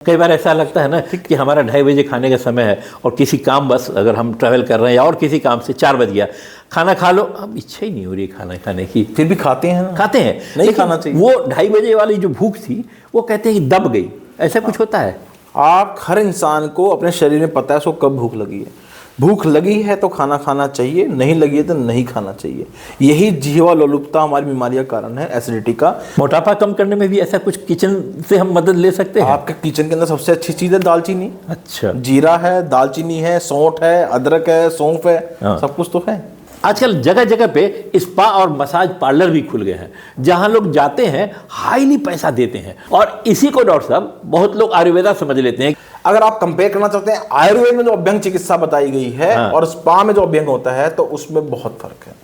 कई बार ऐसा लगता है ना कि हमारा 2:30 बजे खाने का समय है और किसी काम बस अगर हम ट्रैवल कर रहे हैं या और किसी काम से 4 बज गया, खाना खा लो, अब इच्छा ही नहीं हो रही खाना खाने की, फिर भी खाते हैं ना? खाते हैं, नहीं खाना चाहिए। वो 2:30 बजे वाली जो भूख थी वो कहते हैं कि दब गई, ऐसा कुछ होता है। आप हर इंसान को अपने शरीर में पता है उसको कब भूख लगी है। भूख लगी है तो खाना खाना चाहिए, नहीं लगी है तो नहीं खाना चाहिए। यही जीवा लोलुपता हमारी बीमारी का कारण है, एसिडिटी का। मोटापा कम करने में भी ऐसा कुछ किचन से हम मदद ले सकते हैं? आपके किचन के अंदर सबसे अच्छी चीज़ है दालचीनी। अच्छा, जीरा है, दालचीनी है, सौंठ है, अदरक है, सौंफ है, सब कुछ तो है। आजकल जगह जगह पे स्पा और मसाज पार्लर भी खुल गए हैं, जहां लोग जाते हैं, हाईली पैसा देते हैं, और इसी को डॉक्टर साहब बहुत लोग आयुर्वेदा समझ लेते हैं। अगर आप कंपेयर करना चाहते हैं आयुर्वेद में जो अभ्यंग चिकित्सा बताई गई है और स्पा में जो अभ्यंग होता है, तो उसमें बहुत फर्क है।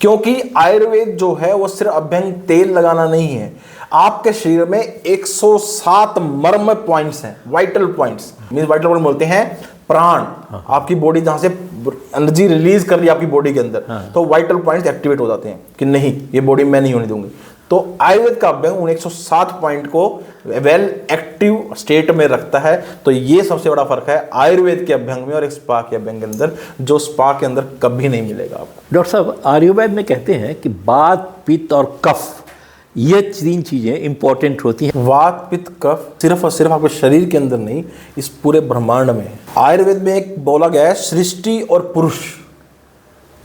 क्योंकि आयुर्वेद जो है वो सिर्फ अभ्यंग तेल लगाना नहीं है। आपके शरीर में 107 मर्म पॉइंट्स हैं, vital points. Means vital point बोलते हैं प्राण। आपकी बॉडी जहां से एनर्जी रिलीज कर रही है आपकी बॉडी के अंदर, तो वाइटल पॉइंट्स एक्टिवेट हो जाते हैं कि नहीं, ये बॉडी मैं नहीं होने दूंगी। तो आयुर्वेद का अभ्यंग उन 107 पॉइंट को वेल एक्टिव स्टेट में रखता है। तो ये सबसे बड़ा फर्क है आयुर्वेद के अभ्यंग में और एक स्पा के अभ्यंग के अंदर, जो स्पा के अंदर कभी नहीं मिलेगा आपको। डॉक्टर साहब, आयुर्वेद में कहते हैं कि वात, पित्त और कफ, ये 3 चीजें इंपॉर्टेंट होती हैं। वात, पित्त, कफ सिर्फ और सिर्फ आपके शरीर के अंदर नहीं, इस पूरे ब्रह्मांड में है। आयुर्वेद में एक बोला गया है सृष्टि और पुरुष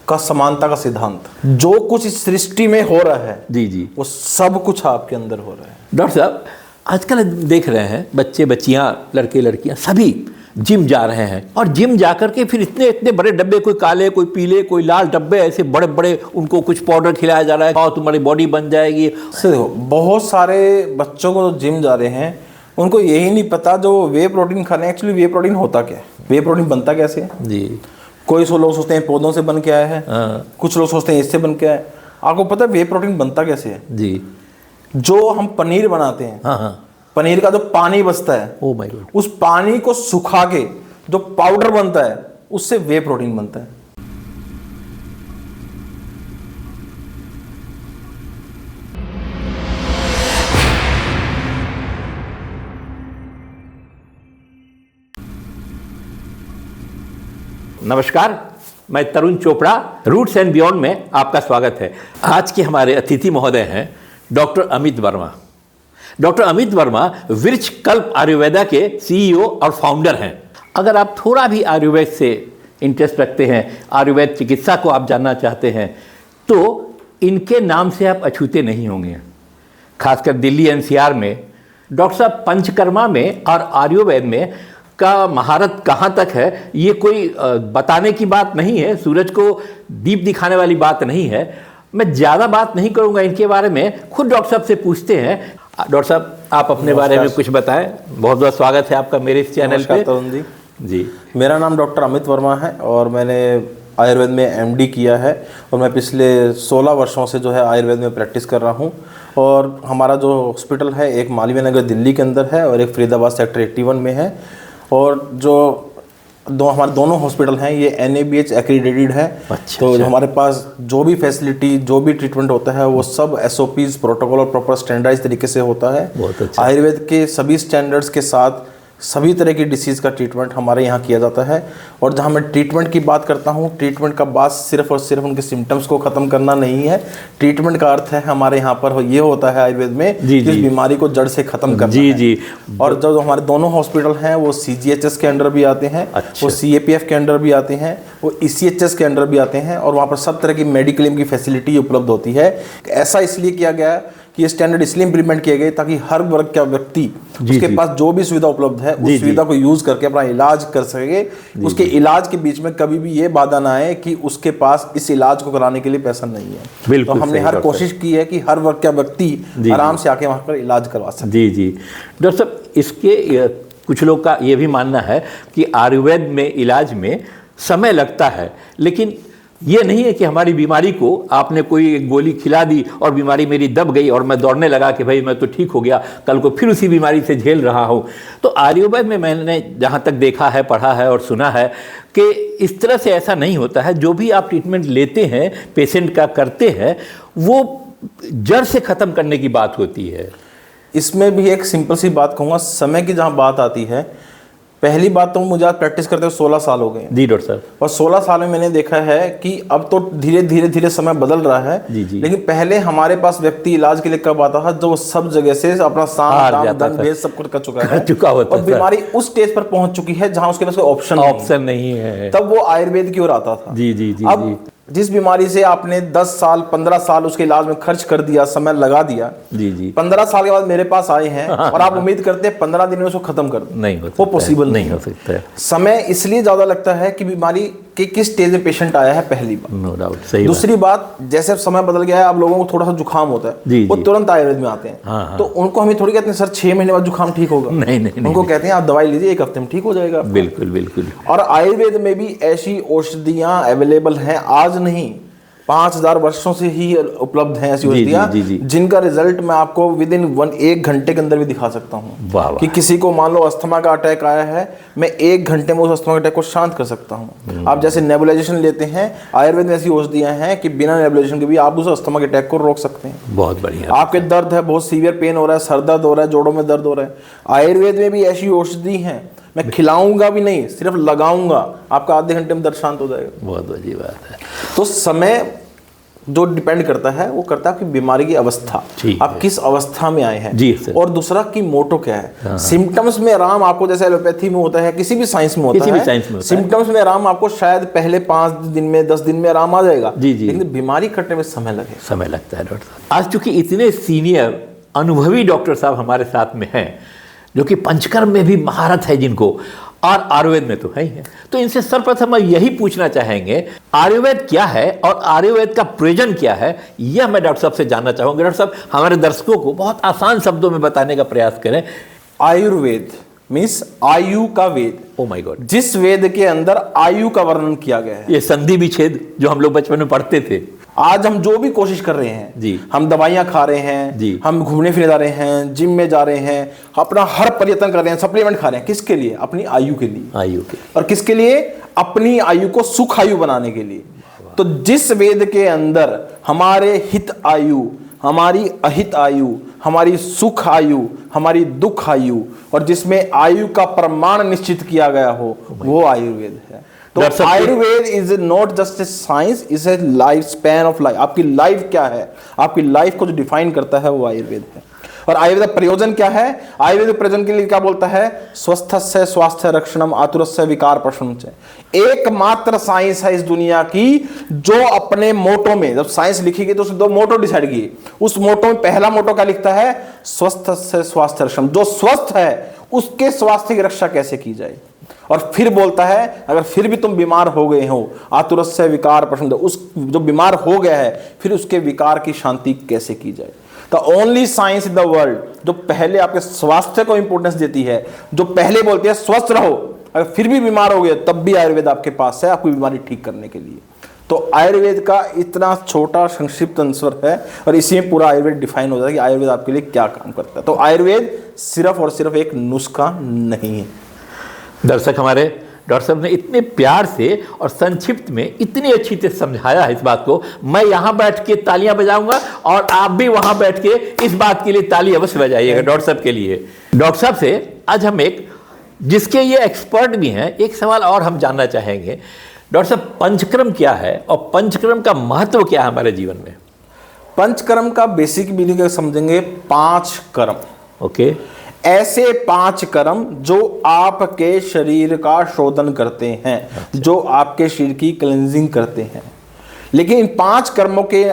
का समानता का सिद्धांत। जो कुछ इस सृष्टि में हो रहा है जी जी, वो सब कुछ आपके अंदर हो रहा है। डॉक्टर साहब, आजकल देख रहे हैं बच्चे बच्चियां, लड़के लड़कियां सभी जिम जा रहे हैं, और जिम जाकर के फिर इतने इतने बड़े डब्बे, कोई काले, कोई पीले, कोई लाल डब्बे, ऐसे बड़े बड़े, उनको कुछ पाउडर खिलाया जा रहा है, खाओ तुम्हारी बॉडी बन जाएगी। देखो, बहुत सारे बच्चों को जो जिम जा रहे हैं उनको यही नहीं पता जो वे प्रोटीन खाने, एक्चुअली वे प्रोटीन होता क्या है, वे प्रोटीन बनता कैसे है। जी, कोई लोग सोचते हैं पौधों से बन के आया है, कुछ लोग सोचते हैं इससे बन के आया है। आपको पता है वे प्रोटीन बनता कैसे है? जी, जो हम पनीर बनाते हैं, हाँ, पनीर का जो पानी बचता है, ओ माय गॉड, उस पानी को सुखा के जो पाउडर बनता है, उससे वे प्रोटीन बनता है। नमस्कार, मैं तरुण चोपड़ा, रूट्स एंड बियॉन्ड में आपका स्वागत है। आज के हमारे अतिथि महोदय हैं डॉक्टर अमित वर्मा। डॉक्टर अमित वर्मा वृक्ष कल्प आयुर्वेदा के CEO और फाउंडर हैं। अगर आप थोड़ा भी आयुर्वेद से इंटरेस्ट रखते हैं, आयुर्वेद चिकित्सा को आप जानना चाहते हैं, तो इनके नाम से आप अछूते नहीं होंगे। खासकर दिल्ली NCR में डॉक्टर साहब पंचकर्मा में और आयुर्वेद में का महारत कहाँ तक है, ये कोई बताने की बात नहीं है, सूरज को दीप दिखाने वाली बात नहीं है। मैं ज़्यादा बात नहीं करूँगा इनके बारे में, खुद डॉक्टर साहब से पूछते हैं। डॉक्टर साहब, आप अपने बारे में कुछ बताएं। बहुत बहुत स्वागत है आपका मेरे इस चैनल पे। तरुण जी, जी, मेरा नाम डॉक्टर अमित वर्मा है और मैंने आयुर्वेद में MD किया है और मैं पिछले 16 वर्षों से जो है आयुर्वेद में प्रैक्टिस कर रहा हूँ। और हमारा जो हॉस्पिटल है, एक मालवीय नगर दिल्ली के अंदर है और एक फरीदाबाद सेक्टर 81 में है। और जो हमारे दोनों हॉस्पिटल हैं ये NABH एक्रीडेटेड है। अच्छा, तो हमारे पास जो भी फैसिलिटी, जो भी ट्रीटमेंट होता है, वो सब SOPs, प्रोटोकॉल और प्रॉपर स्टैंडर्डाइज तरीके से होता है। बहुत अच्छा। आयुर्वेद के सभी स्टैंडर्ड्स के साथ सभी तरह की डिसीज़ का ट्रीटमेंट हमारे यहाँ किया जाता है। और जहाँ मैं ट्रीटमेंट की बात करता हूँ, ट्रीटमेंट का बात सिर्फ और सिर्फ उनके सिम्टम्स को ख़त्म करना नहीं है। ट्रीटमेंट का अर्थ है हमारे यहाँ पर ये होता है आयुर्वेद में कि इस बीमारी को जड़ से ख़त्म करना है। जी। और जो हमारे दोनों हॉस्पिटल हैं वो CGHS के अंडर भी आते हैं। अच्छा। वो CAPF के अंडर भी आते हैं, वो ECHS के अंडर भी आते हैं, और वहाँ पर सब तरह की मेडिक्लेम की फैसिलिटी उपलब्ध होती है। ऐसा इसलिए किया गया है कि ये स्टैंडर्ड इसलिए इंप्लीमेंट किए गए ताकि हर वर्ग का व्यक्ति उसके पास जो भी सुविधा उपलब्ध है उस सुविधा को यूज करके अपना इलाज कर सके। उसके इलाज के बीच में कभी भी ये बाधा ना आए कि उसके पास इस इलाज को कराने के लिए पैसा नहीं है। तो हमने हर कोशिश की है कि हर वर्ग का व्यक्ति आराम से आके वहाँ पर इलाज करवा सके। जी जी, डॉक्टर साहब, इसके कुछ लोग का ये भी मानना है कि आयुर्वेद में इलाज में समय लगता है, लेकिन ये नहीं है कि हमारी बीमारी को आपने कोई एक गोली खिला दी और बीमारी मेरी दब गई और मैं दौड़ने लगा कि भाई मैं तो ठीक हो गया, कल को फिर उसी बीमारी से झेल रहा हूँ। तो आयुर्वेद में मैंने जहाँ तक देखा है, पढ़ा है और सुना है कि इस तरह से ऐसा नहीं होता है। जो भी आप ट्रीटमेंट लेते हैं, पेशेंट का करते हैं, वो जड़ से ख़त्म करने की बात होती है। इसमें भी एक सिंपल सी बात कहूँगा, समय की जहाँ बात आती है, पहली बात तो मुझे आज प्रैक्टिस करते हुए 16 साल हो गए हैं। जी डॉक्टर साहब। और 16 साल में मैंने देखा है कि अब तो धीरे धीरे धीरे समय बदल रहा है। जी जी। लेकिन पहले हमारे पास व्यक्ति इलाज के लिए कब आता था, जो सब जगह से अपना हार दाम जाता दंड था। भेद सब कुछ कर चुका कर है, चुका होता और था। बीमारी उस स्टेज पर पहुंच चुकी है जहां उसके पास कोई ऑप्शन नहीं है। तब वो आयुर्वेद की ओर आता था। जी जी जी अब जिस बीमारी से आपने 10 साल 15 साल उसके इलाज में खर्च कर दिया, समय लगा दिया, जी जी 15 साल के बाद मेरे पास आए हैं और आप उम्मीद करते हैं 15 दिन में उसको खत्म कर दें, नहीं हो वो पॉसिबल नहीं हो सकता है। समय इसलिए ज्यादा लगता है कि बीमारी के किस स्टेज में पेशेंट आया है, पहली बात। नो डाउट, सही। दूसरी बात, जैसे समय बदल गया है, अब लोगों को थोड़ा सा जुकाम होता है, जी, वो जी। तुरंत आयुर्वेद में आते हैं। हाँ। तो उनको हमें थोड़ी कहते हैं सर 6 महीने बाद जुकाम ठीक होगा, नहीं, उनको कहते हैं आप दवाई लीजिए 1 हफ्ते में ठीक हो जाएगा। बिल्कुल बिल्कुल। और आयुर्वेद में भी ऐसी औषधियां अवेलेबल हैं, आज नहीं 5000 वर्षों से ही उपलब्ध हैं ऐसी जी, जी, औषधियां, जी, जी। जिनका रिजल्ट मैं आपको विद इन 1 घंटे के अंदर भी दिखा सकता हूं। वाह, वाह। कि किसी को मान लो अस्थमा का अटैक आया है, मैं 1 घंटे में उस अस्थमा के अटैक को शांत कर सकता हूं। आप जैसे नेबुलाइजेशन लेते हैं, आयुर्वेद में ऐसी औषधियां हैं कि बिना नेबुलाइजेशन के भी आप उस अस्थमा के अटैक को रोक सकते हैं। बहुत बढ़िया। आपके दर्द है, बहुत सीवियर पेन हो रहा है, सर दर्द हो रहा है, जोड़ों में दर्द हो रहा है, आयुर्वेद में भी ऐसी औषधि हैं, मैं खिलाऊंगा भी नहीं, सिर्फ लगाऊंगा, आपका आधे घंटे में दर्द शांत हो जाएगा। बहुत अच्छी बात है। तो समय जो डिपेंड करता है वो करता है आपकी बीमारी की अवस्था, ठीक आप है। किस अवस्था में आए हैं। जी सर। और दूसरा की मोटो क्या है। सिम्टम्स में आराम आपको जैसे एलोपैथी में होता है, किसी भी साइंस में होता किसी है, भी साइंस में होता है। सिम्टम्स में आराम आपको शायद पहले 5 दिन में 10 दिन में आराम आ जाएगा। जी, जी। लेकिन बीमारी कटने में समय लगेगा। समय लगता है डॉक्टर साहब। आज चूंकि इतने सीनियर अनुभवी डॉक्टर साहब हमारे साथ में हैं, जो कि पंचकर्म में भी महारत है जिनको, और आयुर्वेद में तो है ही है, तो इनसे सर्वप्रथम हम यही पूछना चाहेंगे, आयुर्वेद क्या है और आयुर्वेद का प्रयोजन क्या है, यह मैं डॉक्टर साहब से जानना चाहूंगा। डॉक्टर साहब हमारे दर्शकों को बहुत आसान शब्दों में बताने का प्रयास करें। आयुर्वेद मीन्स आयु का वेद। Oh my God. जिस वेद के अंदर आयु का वर्णन किया गया है। ये संधि विच्छेद जो हम लोग बचपन में पढ़ते थे, आज हम जो भी कोशिश कर रहे हैं जी, हम दवाइयां खा रहे हैं जी, हम घूमने फिरने जा रहे हैं, जिम में जा रहे हैं, अपना हर प्रयत्न कर रहे हैं, सप्लीमेंट खा रहे हैं, किसके लिए? अपनी आयु के लिए। आयु के। और किसके लिए? अपनी आयु को सुख आयु बनाने के लिए। तो जिस वेद के अंदर हमारे हित आयु, हमारी अहित आयु, हमारी सुख आयु, हमारी दुख आयु, और जिसमें आयु का प्रमाण निश्चित किया गया हो, वो आयुर्वेद है। तो Ayurveda is not just a science, is a life span of life. आपकी लाइफ क्या है, आपकी लाइफ को जो डिफाइन करता है वो आयुर्वेद है। और आयुर्वेद का प्रयोजन क्या है? आयुर्वेद प्रयोजन के लिए क्या बोलता है? स्वस्थस्य स्वास्थ्य रक्षणम आतुरस्य विकार प्रशमनम च। एकमात्र साइंस है इस दुनिया की जो अपने मोटो में, जब साइंस लिखी गई तो उसने 2 मोटो डिसाइड किए। उस मोटो में पहला मोटो क्या लिखता है? स्वस्थस्य स्वास्थ्य रक्षणम। जो स्वस्थ है उसके स्वास्थ्य की रक्षा कैसे की जाए। और फिर बोलता है अगर फिर भी तुम बीमार हो गए हो, आतुरस्य विकार प्रशमनम, उस जो बीमार हो गया है फिर उसके विकार की शांति कैसे की जाए। The only science in the world जो पहले आपके स्वास्थ्य को इंपॉर्टेंस देती है, जो पहले बोलती है स्वस्थ रहो, अगर फिर भी बीमार हो गए तब भी आयुर्वेद आपके पास है आपकी बीमारी ठीक करने के लिए। तो आयुर्वेद का इतना छोटा संक्षिप्त आंसर है और इसी में पूरा आयुर्वेद डिफाइन हो जाता है कि आयुर्वेद आपके लिए क्या काम करता है। तो आयुर्वेद सिर्फ और सिर्फ एक नुस्खा नहीं है। दर्शक हमारे डॉक्टर साहब ने इतने प्यार से और संक्षिप्त में इतनी अच्छी से समझाया है इस बात को, मैं यहाँ बैठ के तालियां बजाऊंगा और आप भी वहां बैठ के इस बात के लिए ताली अवश्य बजाइएगा डॉक्टर साहब के लिए। डॉक्टर साहब से आज हम एक जिसके ये एक्सपर्ट भी हैं, एक सवाल और हम जानना चाहेंगे। डॉक्टर साहब पंचकर्म क्या है और पंचकर्म का महत्व क्या है हमारे जीवन में? पंचकर्म का बेसिक मीनिंग समझेंगे 5 कर्म। ओके। ऐसे 5 कर्म जो आपके शरीर का शोधन करते हैं, जो आपके शरीर की क्लेंजिंग करते हैं। लेकिन इन 5 कर्मों के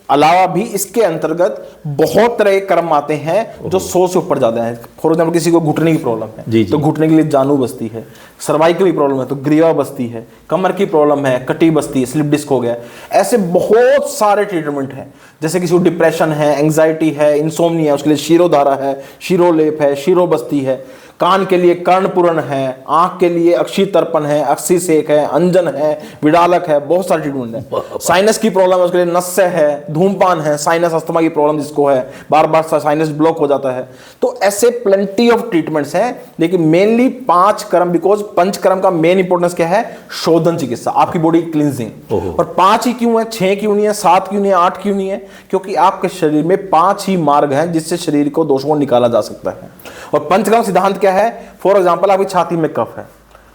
अलावा भी इसके अंतर्गत बहुत तरह के कर्म आते हैं जो 100 से ऊपर ज्यादा है। फॉर एग्जाम्पल किसी को घुटने की प्रॉब्लम है जी, जी। तो घुटने के लिए जानु बसती है, सर्वाइकल की प्रॉब्लम है तो ग्रीवा बसती है, कमर की प्रॉब्लम है कटी बसती है, स्लिप डिस्क हो गया। ऐसे बहुत सारे ट्रीटमेंट हैं। जैसे किसी को डिप्रेशन है, एंग्जाइटी है, इंसोम्निया है, उसके लिए शिरोधारा है, शिरोलेप है, शिरो बसती है। कान के लिए कर्णपुरन है, आंख के लिए अक्षी तर्पण है, अक्षी सेक है, अंजन है, विडालक है, बहुत सारी ट्रीटमेंट है। साइनस की प्रॉब्लम है उसके लिए नस्य है, धूमपान है, साइनस अस्थमा की प्रॉब्लम जिसको है, बार बार साइनस ब्लॉक हो जाता है। तो ऐसे प्लेंटी ऑफ ट्रीटमेंट्स हैं, लेकिन मेनली 5 कर्म, बिकॉज पंचकर्म का मेन इंपॉर्टेंस क्या है? शोधन चिकित्सा, आपकी बॉडी क्लींजिंग। और 5 ही क्यों है, 6 क्यों नहीं है, 7 क्यों नहीं है, 8 क्यों नहीं है? क्योंकि आपके शरीर में 5 ही मार्ग हैं जिससे शरीर को दोषों को निकाला जा सकता है। और पंचकर्म सिद्धांत क्या है? फॉर एग्जांपल आपकी छाती में कफ है,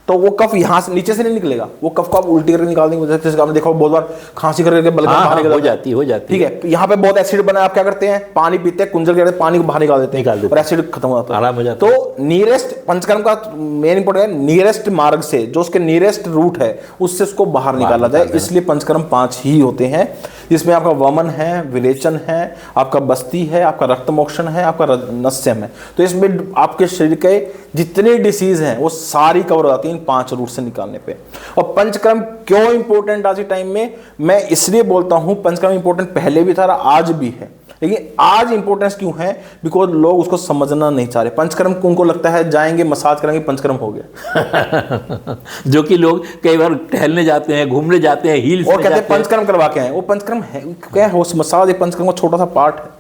तो वो कफ यहां से नीचे से नहीं निकलेगा, वो कफ को आप उल्टी करके निकाल देंगे। जैसे आपने देखा बहुत बार खांसी करके बलगम बाहर निकल जाती है। ठीक है, यहाँ पे बहुत एसिड बना है, आप क्या करते हैं? पानी पीते हैं, कुंजल करते हैं, पानी को बाहर निकाल देते हैं और एसिड खत्म हो जाता है, आराम हो जाता है। तो नियरेस्ट पंचकर्म का मेन इंपॉर्टेंट है नियरेस्ट मार्ग से, जो उसके नियरेस्ट रूट है उससे उसको बाहर निकाला जाए। इसलिए पंचकर्म 5 ही होते हैं, जिसमें आपका वमन है, विलेचन है, आपका बस्ती है, आपका रक्त मोक्षण है, आपका नस्यम है। तो इसमें आपके शरीर के जितने डिसीज हैं वो सारी कवर हो जाती हैं इन 5 रूट से निकालने पे। और पंचकर्म क्यों इंपॉर्टेंट आज के टाइम में? मैं इसलिए बोलता हूं पंचकर्म इंपॉर्टेंट पहले भी था, आज भी है, लेकिन आज इंपॉर्टेंस क्यों है? बिकॉज लोग उसको समझना नहीं चाह रहे। पंचकर्म को उनको लगता है जाएंगे मसाज करेंगे पंचकर्म हो गया। जो कि लोग कई बार टहलने जाते हैं, घूमने जाते हैं, हील्स और कहते हैं पंचकर्म करवा के आए। वो पंचकर्म है क्या है? मसाज एक पंचकर्म का छोटा सा पार्ट है।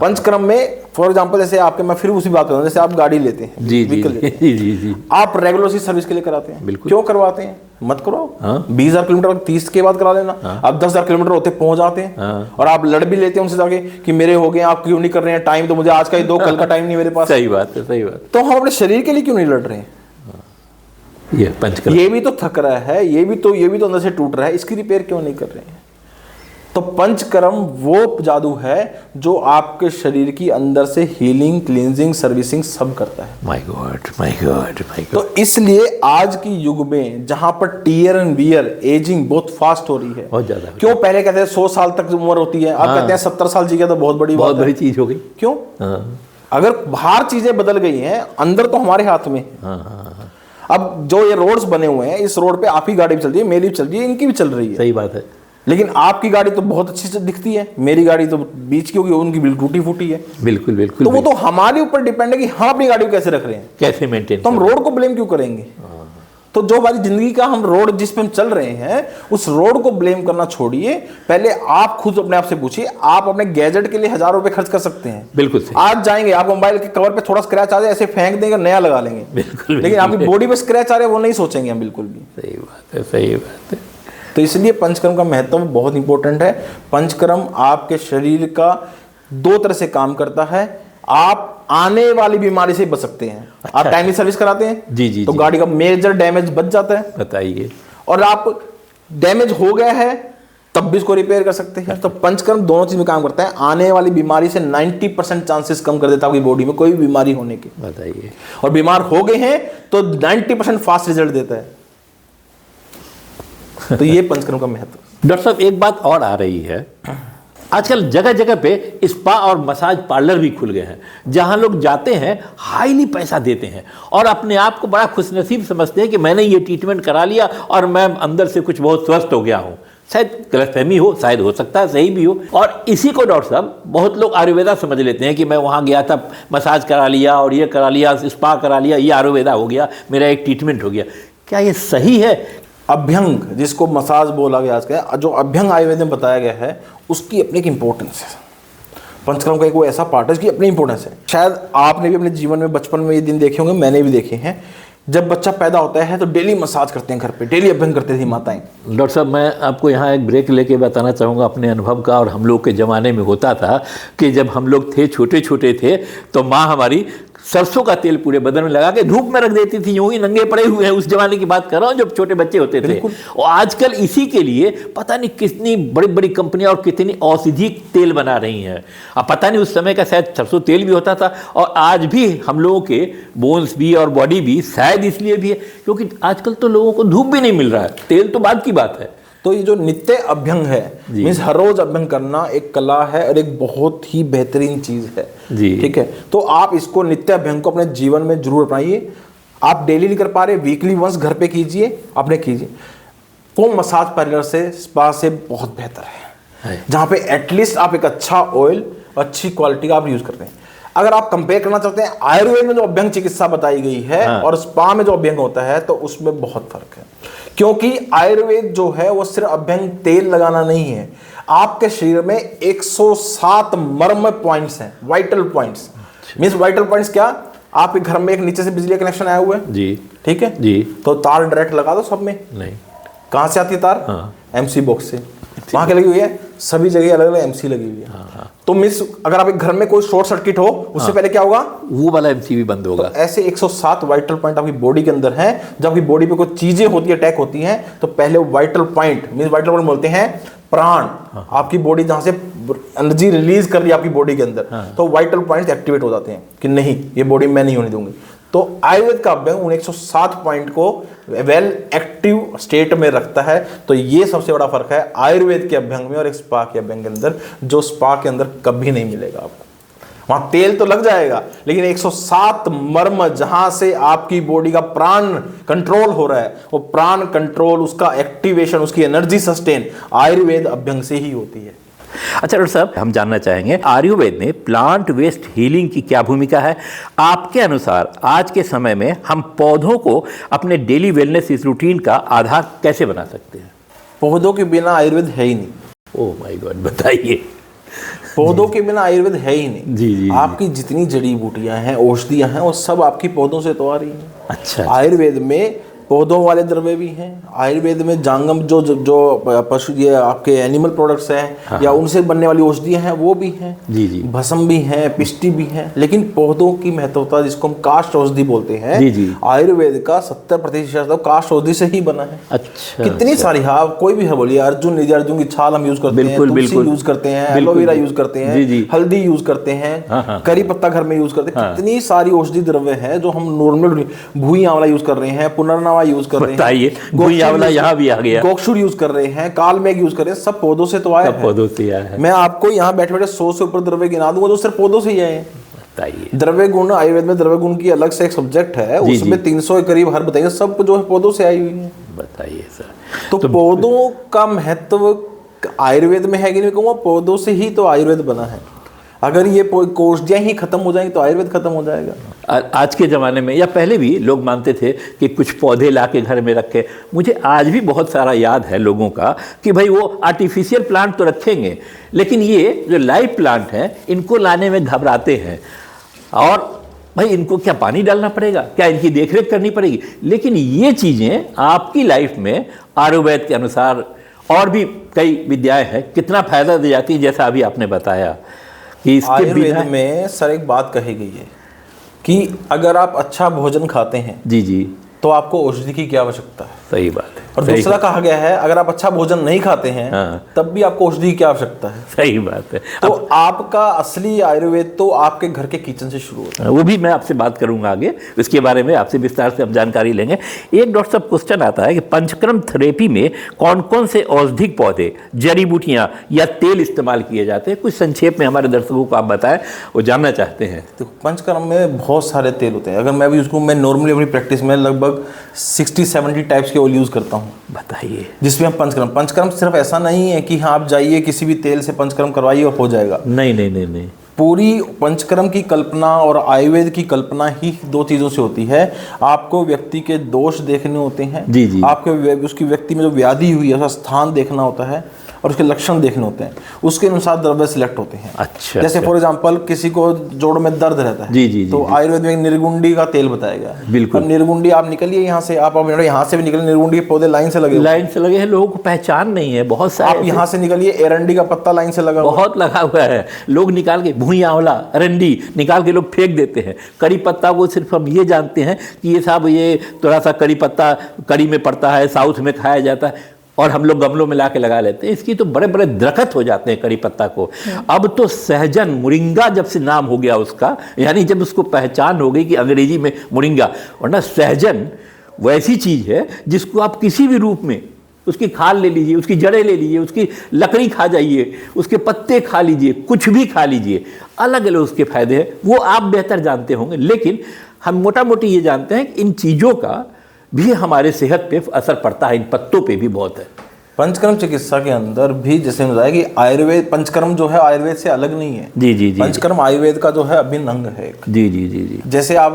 पंचकर्म में फॉर एग्जांपल जैसे आपके, मैं फिर उसी बात कर रहा हूं, जैसे आप गाड़ी लेते हैं, जी, आप रेगुलर सी सर्विस के लिए कराते हैं, बिल्कुल। क्यों करवाते हैं? मत करो। 20,000 किलोमीटर 30 के बाद करा लेना। आप 10,000 किलोमीटर होते पहुंच जाते हैं और आप लड़ भी लेते हैं उनसे जाके कि मेरे हो गए, आप क्यों नहीं कर रहे हैं? टाइम तो मुझे आज का ही दो, कल का टाइम नहीं मेरे पास। सही बात है, सही बात। तो हम अपने शरीर के लिए क्यों नहीं लड़ रहे हैं? ये पंचकर्म, ये भी तो थक रहा है, ये भी तो अंदर से टूट रहा है, इसकी रिपेयर क्यों नहीं कर रहे हैं? तो पंचकर्म वो जादू है जो आपके शरीर की अंदर से हीलिंग, क्लींजिंग, सर्विसिंग सब करता है। My God, my God, my God. तो इसलिए आज की युग में जहां पर टीयर एंड वियर, एजिंग बहुत फास्ट हो रही है, बहुत ज्यादा। क्यों? पहले कहते हैं 100 साल तक उम्र होती है, अब कहते हैं 70 साल जी गया तो बहुत बड़ी चीज हो गई। क्यों? अगर बाहर चीजें बदल गई हैं, अंदर तो हमारे हाथ में। अब जो ये रोड्स बने हुए हैं, इस रोड पे आपकी गाड़ी भी चल रही है, मेरी भी चल रही है, इनकी भी चल रही है। सही बात है। लेकिन आपकी गाड़ी तो बहुत अच्छी से दिखती है, मेरी गाड़ी तो बीच की होगी, उनकी बिल्कुल टूटी फूटी है। बिल्कुल बिल्कुल। तो वो तो हमारे ऊपर डिपेंड है कि हम अपनी गाड़ी को कैसे रख रहे हैं, कैसे मेंटेन। तो हम रोड को ब्लेम क्यों करेंगे? तो जो हमारी जिंदगी का हम रोड जिस पे हम चल रहे हैं, उस रोड को ब्लेम करना छोड़िए। पहले आप खुद अपने आप से पूछिए, आप अपने गैजेट के लिए 1000 रुपए खर्च कर सकते हैं। बिल्कुल सही। आज जाएंगे, आप मोबाइल के कवर पे थोड़ा स्क्रैच आ जाए, ऐसे फेंक देंगे, नया लगा लेंगे। बिल्कुल। लेकिन आपकी बॉडी पे स्क्रैच आ रहे हैं, वो नहीं सोचेंगे हम बिल्कुल भी। सही बात है, सही बात है। तो इसलिए पंचकर्म का महत्व बहुत इंपॉर्टेंट है। पंचकर्म आपके शरीर का 2 तरह से काम करता है। आप आने वाली बीमारी से बच सकते हैं। अच्छा, आप टाइमली सर्विस कराते हैं, जी, तो गाड़ी का मेजर डैमेज बच जाता है। बताइए। और आप डैमेज हो गया है तब भी इसको रिपेयर कर सकते हैं। तो पंचकर्म दोनों चीज में काम करता है। आने वाली बीमारी से 90% चांसेस कम कर देता है आपकी बॉडी में कोई भी बीमारी होने के। बताइए। और बीमार हो गए हैं तो 90% फास्ट रिजल्ट देता है। तो ये पंचकर्म का महत्व। डॉक्टर साहब, एक बात और आ रही है, आजकल जगह जगह पे स्पा और मसाज पार्लर भी खुल गए हैं, जहां लोग जाते हैं, हाईली पैसा देते हैं और अपने आप को बड़ा खुशनसीब समझते हैं कि मैंने ये ट्रीटमेंट करा लिया और मैं अंदर से कुछ बहुत स्वस्थ हो गया हूँ। शायद गलतफहमी हो, शायद हो सकता है सही भी हो। और इसी को डॉक्टर साहब बहुत लोग आयुर्वेदा समझ लेते हैं कि मैं वहाँ गया था, मसाज करा लिया और ये करा लिया, स्पा करा लिया, ये आयुर्वेदा हो गया, मेरा एक ट्रीटमेंट हो गया। क्या ये सही है? अभ्यंग, जिसको मसाज बोला गया आज का, जो अभ्यंग आयुर्वेद में बताया गया है, उसकी अपनी एक इंपॉर्टेंस है। पंचकर्म का एक वो ऐसा पार्ट है जिसकी अपनी इंपॉर्टेंस है। शायद आपने भी अपने जीवन में बचपन में ये दिन देखे होंगे, मैंने भी देखे हैं। जब बच्चा पैदा होता है तो डेली मसाज करते हैं घर पे, डेली अभ्यंग करते थी माताएं। डॉक्टर साहब, मैं आपको यहाँ एक ब्रेक लेके बताना चाहूँगा अपने अनुभव का। और हम लोग के ज़माने में होता था कि जब हम लोग थे, छोटे छोटे थे, तो माँ हमारी सरसों का तेल पूरे बदन में लगा के धूप में रख देती थी, यूं ही नंगे पड़े हुए हैं। उस जमाने की बात कर रहा हूँ जब छोटे बच्चे होते थे। और आजकल इसी के लिए पता नहीं कितनी बड़ी बड़ी कंपनियां और कितनी औषधि तेल बना रही हैं। अब पता नहीं उस समय का शायद सरसों तेल भी होता था। और आज भी हम लोगों के बोन्स भी और बॉडी भी शायद इसलिए भी है क्योंकि आजकल तो लोगों को धूप भी नहीं मिल रहा है, तेल तो बाद की बात है। तो ये जो नित्य अभ्यंग है, मीन्स हर रोज अभ्यंग करना एक कला है और एक बहुत ही बेहतरीन चीज है जी। ठीक है, तो आप इसको नित्य अभ्यंग को अपने जीवन में जरूर अपनाइए। आप डेली नहीं कर पा रहे, वीकली वंस घर पे कीजिए, अपने कीजिए। वो मसाज पार्लर से, स्पा से बहुत बेहतर है, जहां पे एटलीस्ट आप एक अच्छा ऑयल, अच्छी क्वालिटी का आप यूज करते हैं। अगर आप कंपेयर करना चाहते हैं आयुर्वेद में जो अभ्यंग चिकित्सा बताई गई है और स्पा में जो अभ्यंग होता है, तो उसमें बहुत फर्क है। क्योंकि आयुर्वेद जो है वो सिर्फ अभ्यंग तेल लगाना नहीं है, आपके शरीर में 107 मर्म पॉइंट्स हैं, vital points. Means vital points क्या, आपके घर में एक नीचे से बिजली कनेक्शन आया हुआ है जी, ठीक है जी, तो तार डायरेक्ट लगा दो सब में, नहीं, कहां से आती है तार? एमसी बॉक्स से। वहां क्या लगी हुई है? सभी जगह अलग अलग एमसी लगी हुई है। तो मिस अगर आप एक घर में कोई शॉर्ट सर्किट हो, उससे पहले क्या होगा? वो वाला एमसी भी बंद होगा। तो ऐसे 107 वाइटल पॉइंट आपकी बॉडी के अंदर है। जब आपकी बॉडी पे कोई चीजें होती है, अटैक होती हैं, तो पहले vital point, means vital point बोलते हैं प्राण, आपकी बॉडी जहां से एनर्जी रिलीज कर रही है आपकी बॉडी के अंदर, तो वाइटल पॉइंट्स एक्टिवेट हो जाते हैं कि नहीं, ये बॉडी मैं नहीं होने दूंगी। तो आयुर्वेद का अभ्यंग उन 107 पॉइंट को वेल एक्टिव स्टेट में रखता है। तो ये सबसे बड़ा फर्क है आयुर्वेद के अभ्यंग में और एक स्पा के अभ्यंग के अंदर, जो स्पा के अंदर कभी नहीं मिलेगा आपको। वहां तेल तो लग जाएगा, लेकिन 107 मर्म जहां से आपकी बॉडी का प्राण कंट्रोल हो रहा है, वो प्राण कंट्रोल, उसका एक्टिवेशन, उसकी एनर्जी सस्टेन आयुर्वेद अभ्यंग से ही होती है। अच्छा डॉक्टर साहब, हम जानना चाहेंगे आयुर्वेद में प्लांट वेस्ट हीलिंग की क्या भूमिका है? आपके अनुसार आज के समय में हम पौधों को अपने डेली वेलनेस इस रूटीन का आधार कैसे बना सकते हैं? पौधों के बिना आयुर्वेद है ही नहीं। ओह माय गॉड, बताइए। पौधों के बिना आयुर्वेद है ही नहीं। जी। आपकी जितनी जड़ी बूटियां हैं, औषधियां हैं, वो सब आपकी पौधों से तो आ रही हैं। अच्छा। आयुर्वेद में पौधों वाले द्रव्य भी हैं। आयुर्वेद में जांगम जो पशु, ये आपके एनिमल प्रोडक्ट्स हैं या उनसे बनने वाली औषधियां हैं, वो भी हैं। जी। भस्म भी हैं, पिष्टि भी हैं। लेकिन पौधों की महत्वता, जिसको हम काष्ठ औषधि बोलते हैं, जी। आयुर्वेद का 70% काष्ठ औषधि से ही बना है। अच्छा। कितनी सारी, हाँ, कोई भी है बोलिए, अर्जुन की छाल हम यूज करते हैं, तुलसी यूज करते हैं, एलोवेरा यूज करते हैं, हल्दी यूज करते हैं, करी पत्ता घर में यूज करते हैं। कितनी सारी औषधि द्रव्य है जो हम नॉर्मल, भूई आंवला यूज कर रहे हैं, पुनर्नवा यूज कर रहे हैं, भूई आंवला यहाँ भी आ गया, गोक्षुर यूज कर रहे हैं, काल मेघ यूज कर रहे हैं, सब पौधों से तो आया है। पौधों से आया है। मैं आपको यहाँ बैठे बैठे 100 से ऊपर द्रव्य गिना दूंगा जो सिर्फ पौधों से ही आए हैं। बताइए। द्रव्य गुण, आयुर्वेद में द्रव्य गुण की अलग से एक सब्जेक्ट है, उसमें 300 के करीब हर बताइए, सब जो है पौधों से आई हुई है। बताइए सर। तो पौधों का महत्व आयुर्वेद में है कि नहीं, कहूँगा पौधों से ही तो आयुर्वेद बना है। अगर ये औषधियाँ ही खत्म हो जाएंगी तो आयुर्वेद खत्म हो जाएगा। आज के ज़माने में या पहले भी लोग मानते थे कि कुछ पौधे ला के घर में रखे। मुझे आज भी बहुत सारा याद है लोगों का कि भाई वो आर्टिफिशियल प्लांट तो रखेंगे, लेकिन ये जो लाइव प्लांट हैं इनको लाने में घबराते हैं। और भाई इनको क्या पानी डालना पड़ेगा, क्या इनकी देखरेख करनी पड़ेगी? लेकिन ये चीज़ें आपकी लाइफ में आयुर्वेद के अनुसार और भी कई विद्याएँ हैं, कितना फ़ायदा दे जाती है, जैसा अभी आपने बताया कि इसके आयुर्वेद में सर एक बात कही गई है कि अगर आप अच्छा भोजन खाते हैं जी तो आपको औषधि की क्या आवश्यकता है। सही बात है। और दूसरा कहा गया है अगर आप अच्छा भोजन नहीं खाते हैं तब भी आपको औषधि की क्या आवश्यकता है। सही बात है। तो आपका असली आयुर्वेद तो आपके घर के किचन से शुरू होता है। वो भी मैं आपसे बात करूंगा आगे, इसके बारे में आपसे विस्तार से हम जानकारी लेंगे। एक डॉक्टर साहब क्वेश्चन आता है कि पंचकर्म थेरेपी में कौन कौन से औषधिक पौधे, जड़ी बूटियां या तेल इस्तेमाल किए जाते हैं? कुछ संक्षेप में हमारे दर्शकों को आप बताएं, वो जानना चाहते हैं। तो पंचकर्म में बहुत सारे तेल होते हैं। अगर मैं भी उसको, मैं नॉर्मली अपनी प्रैक्टिस में लगभग 60-70 टाइप्स के ऑयल यूज करता हूँ। बताइए। जिसमें हम पंचकर्म सिर्फ ऐसा नहीं है कि हाँ आप जाइए किसी भी तेल से पंचकर्म करवाइए और हो जाएगा। नहीं। पूरी पंचकर्म की कल्पना और आयुर्वेद की कल्पना ही दो चीज़ों से होती है। आपको व्यक्ति के दोष देखने होते हैं जी। आपके उसकी व्यक्ति में जो व्याधि हुई है उसका स्थान देखना होता है और उसके लक्षण देखने होते हैं, उसके अनुसार द्रव्य सिलेक्ट होते हैं। अच्छा। जैसे फॉर एग्जांपल किसी को जोड़ में दर्द रहता है जी, तो आयुर्वेद में निर्गुंडी का तेल बताया गया। बिल्कुल। निर्गुंडी आप निकलिए यहाँ से, आप यहाँ से भी निकले, निर्गुंडी के पौधे लाइन से लगे हैं, लोगों को पहचान नहीं है बहुत सारे। आप यहाँ से निकलिए, एरंडी का पत्ता लाइन से लगा बहुत लगा हुआ है, लोग निकाल के भूई आंवला, अरंडी निकाल के लोग फेंक देते हैं। करी पत्ता को सिर्फ हम ये जानते हैं कि ये साहब ये थोड़ा सा करी पत्ता करी में पड़ता है, साउथ में खाया जाता है, और हम लोग गमलों में ला के लगा लेते हैं। इसकी तो बड़े बड़े दरख्त हो जाते हैं करी पत्ता को। अब तो सहजन, मुरिंगा जब से नाम हो गया उसका, यानी जब उसको पहचान हो गई कि अंग्रेजी में मुरिंगा, वरना सहजन वैसी चीज़ है जिसको आप किसी भी रूप में, उसकी खाल ले लीजिए, उसकी जड़ें ले लीजिए, उसकी लकड़ी खा जाइए, उसके पत्ते खा लीजिए, कुछ भी खा लीजिए, अलग अलग उसके फायदे हैं, वो आप बेहतर जानते होंगे। लेकिन हम मोटा मोटी ये जानते हैं कि इन चीज़ों का भी हमारे सेहत पे असर पड़ता है, इन पत्तों पे भी बहुत है। पंचकर्म चिकित्सा के अंदर भी जैसे हमने बताया कि आयुर्वेद, पंचकर्म जो है आयुर्वेद से अलग नहीं है। जी जी जी। पंचकर्म आयुर्वेद का जो है अभिन्न अंग है एक। जी जी जी जी। जैसे आप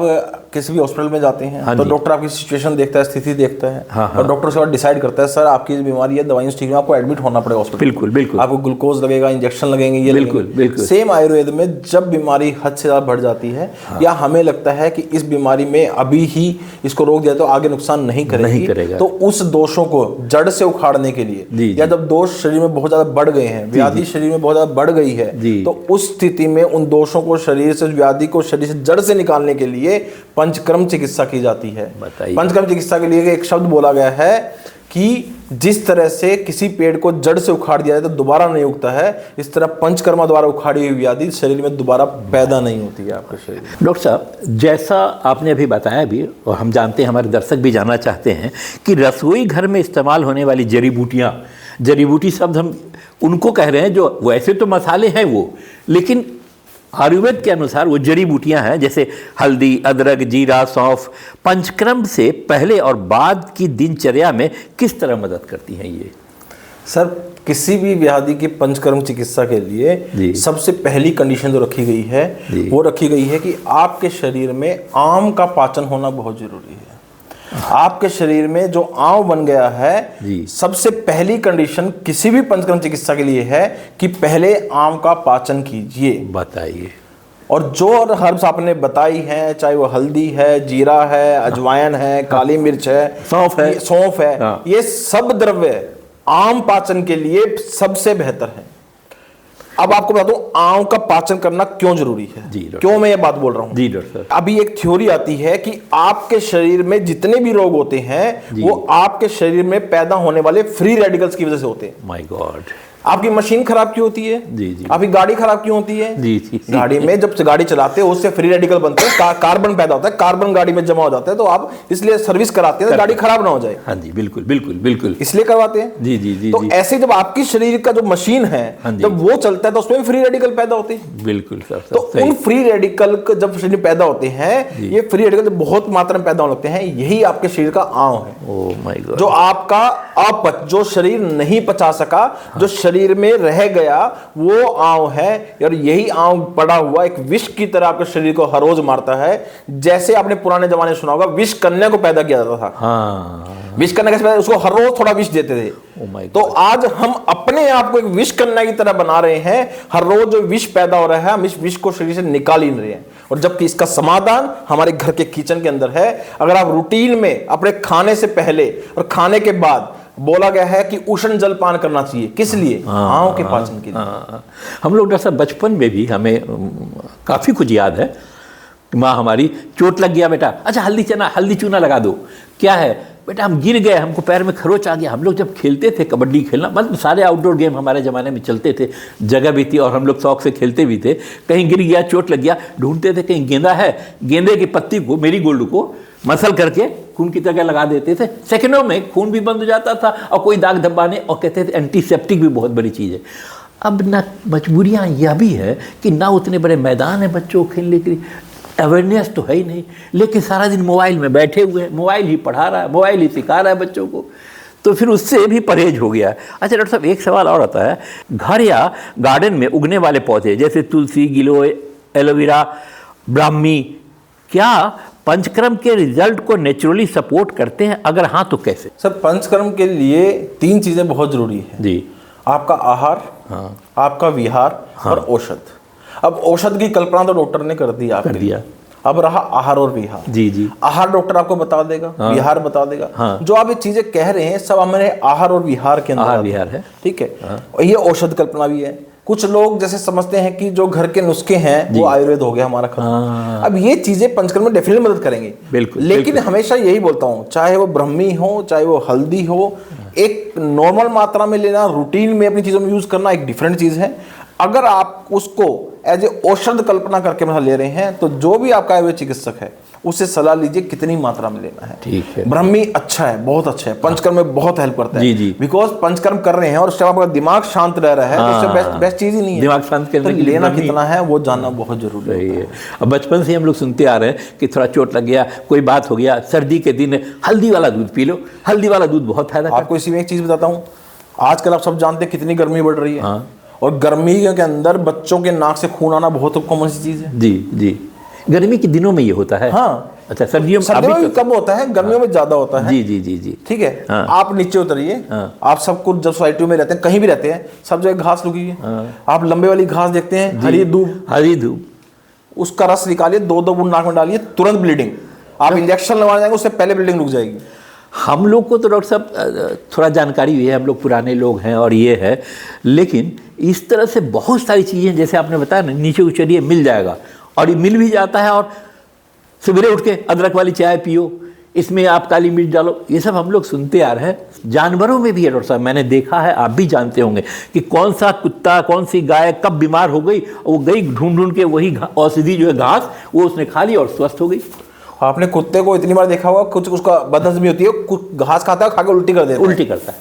किसी भी हॉस्पिटल में जाते हैं तो डॉक्टर आपकी सिचुएशन देखता है, स्थिति देखता है, और डॉक्टर उसके बाद डिसाइड करता है सर आपकी बीमारी है, दवाइयाँ ठीक है, आपको एडमिट होना पड़ेगा हॉस्पिटल। बिल्कुल बिल्कुल। आपको ग्लूकोज लगेगा, इंजेक्शन लगेंगे, ये बिल्कुल बिल्कुल। सेम आयुर्वेद में जब बीमारी हद से ज्यादा बढ़ जाती है, या हमें लगता है कि इस बीमारी में अभी ही इसको रोक दिया तो आगे नुकसान नहीं करेगी, तो उस दोषों को जड़ से उखाड़ने के लिए, या जब दोष शरीर में बहुत ज्यादा बढ़ गए हैं, व्याधि शरीर में बहुत ज्यादा बढ़ गई है, तो उस स्थिति में उन दोषों को शरीर से, व्याधि को शरीर से जड़ से निकालने के लिए पंचकर्म चिकित्सा की जाती है। पंचकर्म चिकित्सा के लिए एक शब्द बोला गया है कि जिस तरह से किसी पेड़ को जड़ से उखाड़ दिया जाए तो दोबारा नहीं उगता है, इस तरह पंचकर्मा द्वारा उखाड़ी हुई व्याधि शरीर में दोबारा पैदा नहीं होती है आपके शरीर में। डॉक्टर साहब, जैसा आपने अभी बताया भी, और हम जानते हैं, हमारे दर्शक भी जानना चाहते हैं कि रसोई घर में इस्तेमाल होने वाली जड़ी बूटियाँ, जड़ी बूटी शब्द हम उनको कह रहे हैं जो वैसे तो मसाले हैं वो, लेकिन आयुर्वेद के अनुसार वो जड़ी बूटियां हैं, जैसे हल्दी, अदरक, जीरा, सौंफ, पंचकर्म से पहले और बाद की दिनचर्या में किस तरह मदद करती हैं ये? सर, किसी भी व्याधि की पंचकर्म चिकित्सा के लिए सबसे पहली कंडीशन जो रखी गई है वो रखी गई है कि आपके शरीर में आम का पाचन होना बहुत जरूरी है। आपके शरीर में जो आंव बन गया है, सबसे पहली कंडीशन किसी भी पंचकर्म चिकित्सा के लिए है कि पहले आंव का पाचन कीजिए। बताइए। और जो हर्ब्स आपने बताई हैं, चाहे वो हल्दी है, जीरा है, अजवाइन है, काली मिर्च है, सौंफ है, ये सब द्रव्य आम पाचन के लिए सबसे बेहतर है। अब आपको बता दूं आंव का पाचन करना क्यों जरूरी है, क्यों मैं ये बात बोल रहा हूं। जी डॉक्टर। अभी एक थ्योरी आती है कि आपके शरीर में जितने भी रोग होते हैं वो आपके शरीर में पैदा होने वाले फ्री रेडिकल्स की वजह से होते हैं। My God. आपकी मशीन खराब क्यों होती है? जी जी। आपकी गाड़ी खराब क्यों होती है? जी जी। गाड़ी में जब गाड़ी चलाते हो उससे फ्री रेडिकल बनते हैं, कार्बन पैदा होता है, कार्बन गाड़ी में जमा हो जाता है, तो आप इसलिए सर्विस कराते हैं गाड़ी खराब ना हो जाए। हाँ जी, बिल्कुल बिल्कुल बिल्कुल, इसलिए करवाते हैं। जी जी जी। तो ऐसे जब आपकी शरीर का जो मशीन है जब वो चलता है तो उसमें फ्री रेडिकल पैदा होते हैं। बिल्कुल सर। तो उन फ्री रेडिकल जब शरीर में पैदा होते हैं, ये फ्री रेडिकल बहुत मात्रा में पैदा होने लगते हैं, यही आपके शरीर का आंव है। Oh my God. जो आपका अपच, जो शरीर नहीं पचा सका, जो शरीर में रह गया, वो आंव है। और यही आंव पड़ा हुआ एक विष की तरह आपके शरीर को हर रोज मारता है। जैसे आपने पुराने जमाने सुना होगा विष कन्या को पैदा किया जाता था। हाँ। विष कन्या कैसे पैदा, उसको हर रोज थोड़ा विष देते थे। तो आज हम अपने आप को एक विष कन्या की तरह बना रहे हैं। हर रोज जो विष पैदा हो रहा है हम इस विष को शरीर से निकाल ही नहीं रहे हैं। और जबकि इसका समाधान हमारे घर के किचन के अंदर है। अगर आप रूटीन में अपने खाने से पहले और खाने के बाद, बोला गया है कि उष्ण जल पान करना चाहिए, किस लिए? आंव के पाचन के लिए। हम लोग डॉक्टर साहब बचपन में भी हमें काफ़ी कुछ याद है। माँ हमारी, चोट लग गया बेटा, अच्छा हल्दी चूना लगा दो। क्या है बेटा, हम गिर गए, हमको पैर में खरोच आ गया। हम लोग जब खेलते थे कबड्डी खेलना, मतलब सारे आउटडोर गेम हमारे ज़माने में चलते थे, जगह भी थी और हम लोग शौक से खेलते भी थे। कहीं गिर गया, चोट लग गया, ढूंढते थे कहीं गेंदा है, गेंदे की पत्ती को, मेरी गोल्ड को मसल करके खून की जगह लगा देते थे। सेकंडों में खून भी बंद हो जाता था और कोई दाग धब्बाने, और कहते थे एंटीसेप्टिक भी बहुत बड़ी चीज़ है। अब ना मजबूरियाँ यह भी है कि ना उतने बड़े मैदान है बच्चों को खेलने के लिए, अवेयरनेस तो है ही नहीं, लेकिन सारा दिन मोबाइल में बैठे हुए हैं, मोबाइल ही पढ़ा रहा है, मोबाइल ही सिखा रहा है बच्चों को, तो फिर उससे भी परहेज हो गया। अच्छा डॉक्टर साहब, एक सवाल और आता है, घर या गार्डन में उगने वाले पौधे जैसे तुलसी, गिलोय, एलोवेरा, ब्राह्मी, क्या पंचकर्म के रिजल्ट को नेचुरली सपोर्ट करते हैं? अगर हाँ तो कैसे? सर, पंचकर्म के लिए 3 चीजें बहुत जरूरी है जी। आपका आहार, आपका विहार और औषध। अब औषध की कल्पना तो डॉक्टर ने कर दिया। अब रहा आहार और विहार। जी जी। आहार डॉक्टर आपको बता देगा, विहार बता देगा। जो आप ये चीजें कह रहे हैं सब हमारे आहार और विहार के अंदर विहार है, ठीक है। और ये औषध कल्पना भी है। कुछ लोग जैसे समझते हैं कि जो घर के नुस्खे हैं वो आयुर्वेद हो गया हमारा खत्म। अब ये चीजें पंचकर्म में डेफिनेटली मदद करेंगे, बिल्कुल। लेकिन हमेशा यही बोलता हूँ, चाहे वो ब्राह्मी हो, चाहे वो हल्दी हो, एक नॉर्मल मात्रा में लेना, रूटीन में अपनी चीजों में यूज करना एक डिफरेंट चीज है। अगर आप उसको एज ए औषध कल्पना करके ले रहे हैं तो जो भी आपका आयुर्वेद चिकित्सक है उससे सलाह लीजिए कितनी मात्रा में लेना है। ठीक है। ब्राह्मी अच्छा है, बहुत अच्छा है, पंचकर्म में बहुत हेल्प करता है। जी जी। बिकॉज पंचकर्म कर रहे हैं और उससे आपका दिमाग शांत रह रहा है, तो उससे बेस्ट चीज ही नहीं है। दिमाग शांत करने के लिए लेना कितना है वो जानना बहुत जरूरी है। अब बचपन से हम लोग सुनते आ रहे हैं कि थोड़ा चोट लग गया, कोई बात हो गया, सर्दी के दिन हल्दी वाला दूध पी लो, हल्दी वाला दूध बहुत फायदा। आपको इसी में एक चीज बताता हूँ, आजकल आप सब जानते हैं कितनी गर्मी बढ़ रही है। हाँ। और गर्मी के अंदर बच्चों के नाक से खून आना बहुत कॉमन सी चीज़ है। जी जी, गर्मी के दिनों में ये होता है। हाँ। अच्छा, सर्दियों में सर्दियों अभी में कम होता है, गर्मियों में ज्यादा होता है। जी जी जी जी। ठीक है। हाँ। आप नीचे उतरिए। हाँ। आप सब कुछ जब सोसाइटी में रहते हैं, कहीं भी रहते हैं, सब जगह घास लगी है। आप लंबे वाली घास देखते हैं, हरी दूब, हरी धूप, उसका रस निकालिए, 2-2 बूंद नाक में डालिए, तुरंत ब्लीडिंग। आप इंजेक्शन लगवाने जाएंगे, उससे पहले ब्लीडिंग रुक जाएगी। हम लोग को तो डॉक्टर साहब थोड़ा जानकारी भी है, हम लोग पुराने लोग हैं और ये है, लेकिन इस तरह से बहुत सारी चीज़ें जैसे आपने बताया ना, नीचे उचरिए मिल जाएगा, और ये मिल भी जाता है। और सवेरे उठ के अदरक वाली चाय पियो, इसमें आप काली मिर्च डालो, ये सब हम लोग सुनते आ रहे हैं। जानवरों में भी है डॉक्टर साहब, मैंने देखा है, आप भी जानते होंगे कि कौन सा कुत्ता कौन सी गाय कब बीमार हो गई, वो गई ढूंढ ढूंढ के वही औषधि जो है घास, वो उसने खा ली और स्वस्थ हो गई। आपने कुत्ते को इतनी बार देखा होगा, कुछ उसका बदहजमी होती है, कुछ घास खाता है, खा के उल्टी कर देता है। उल्टी करता है,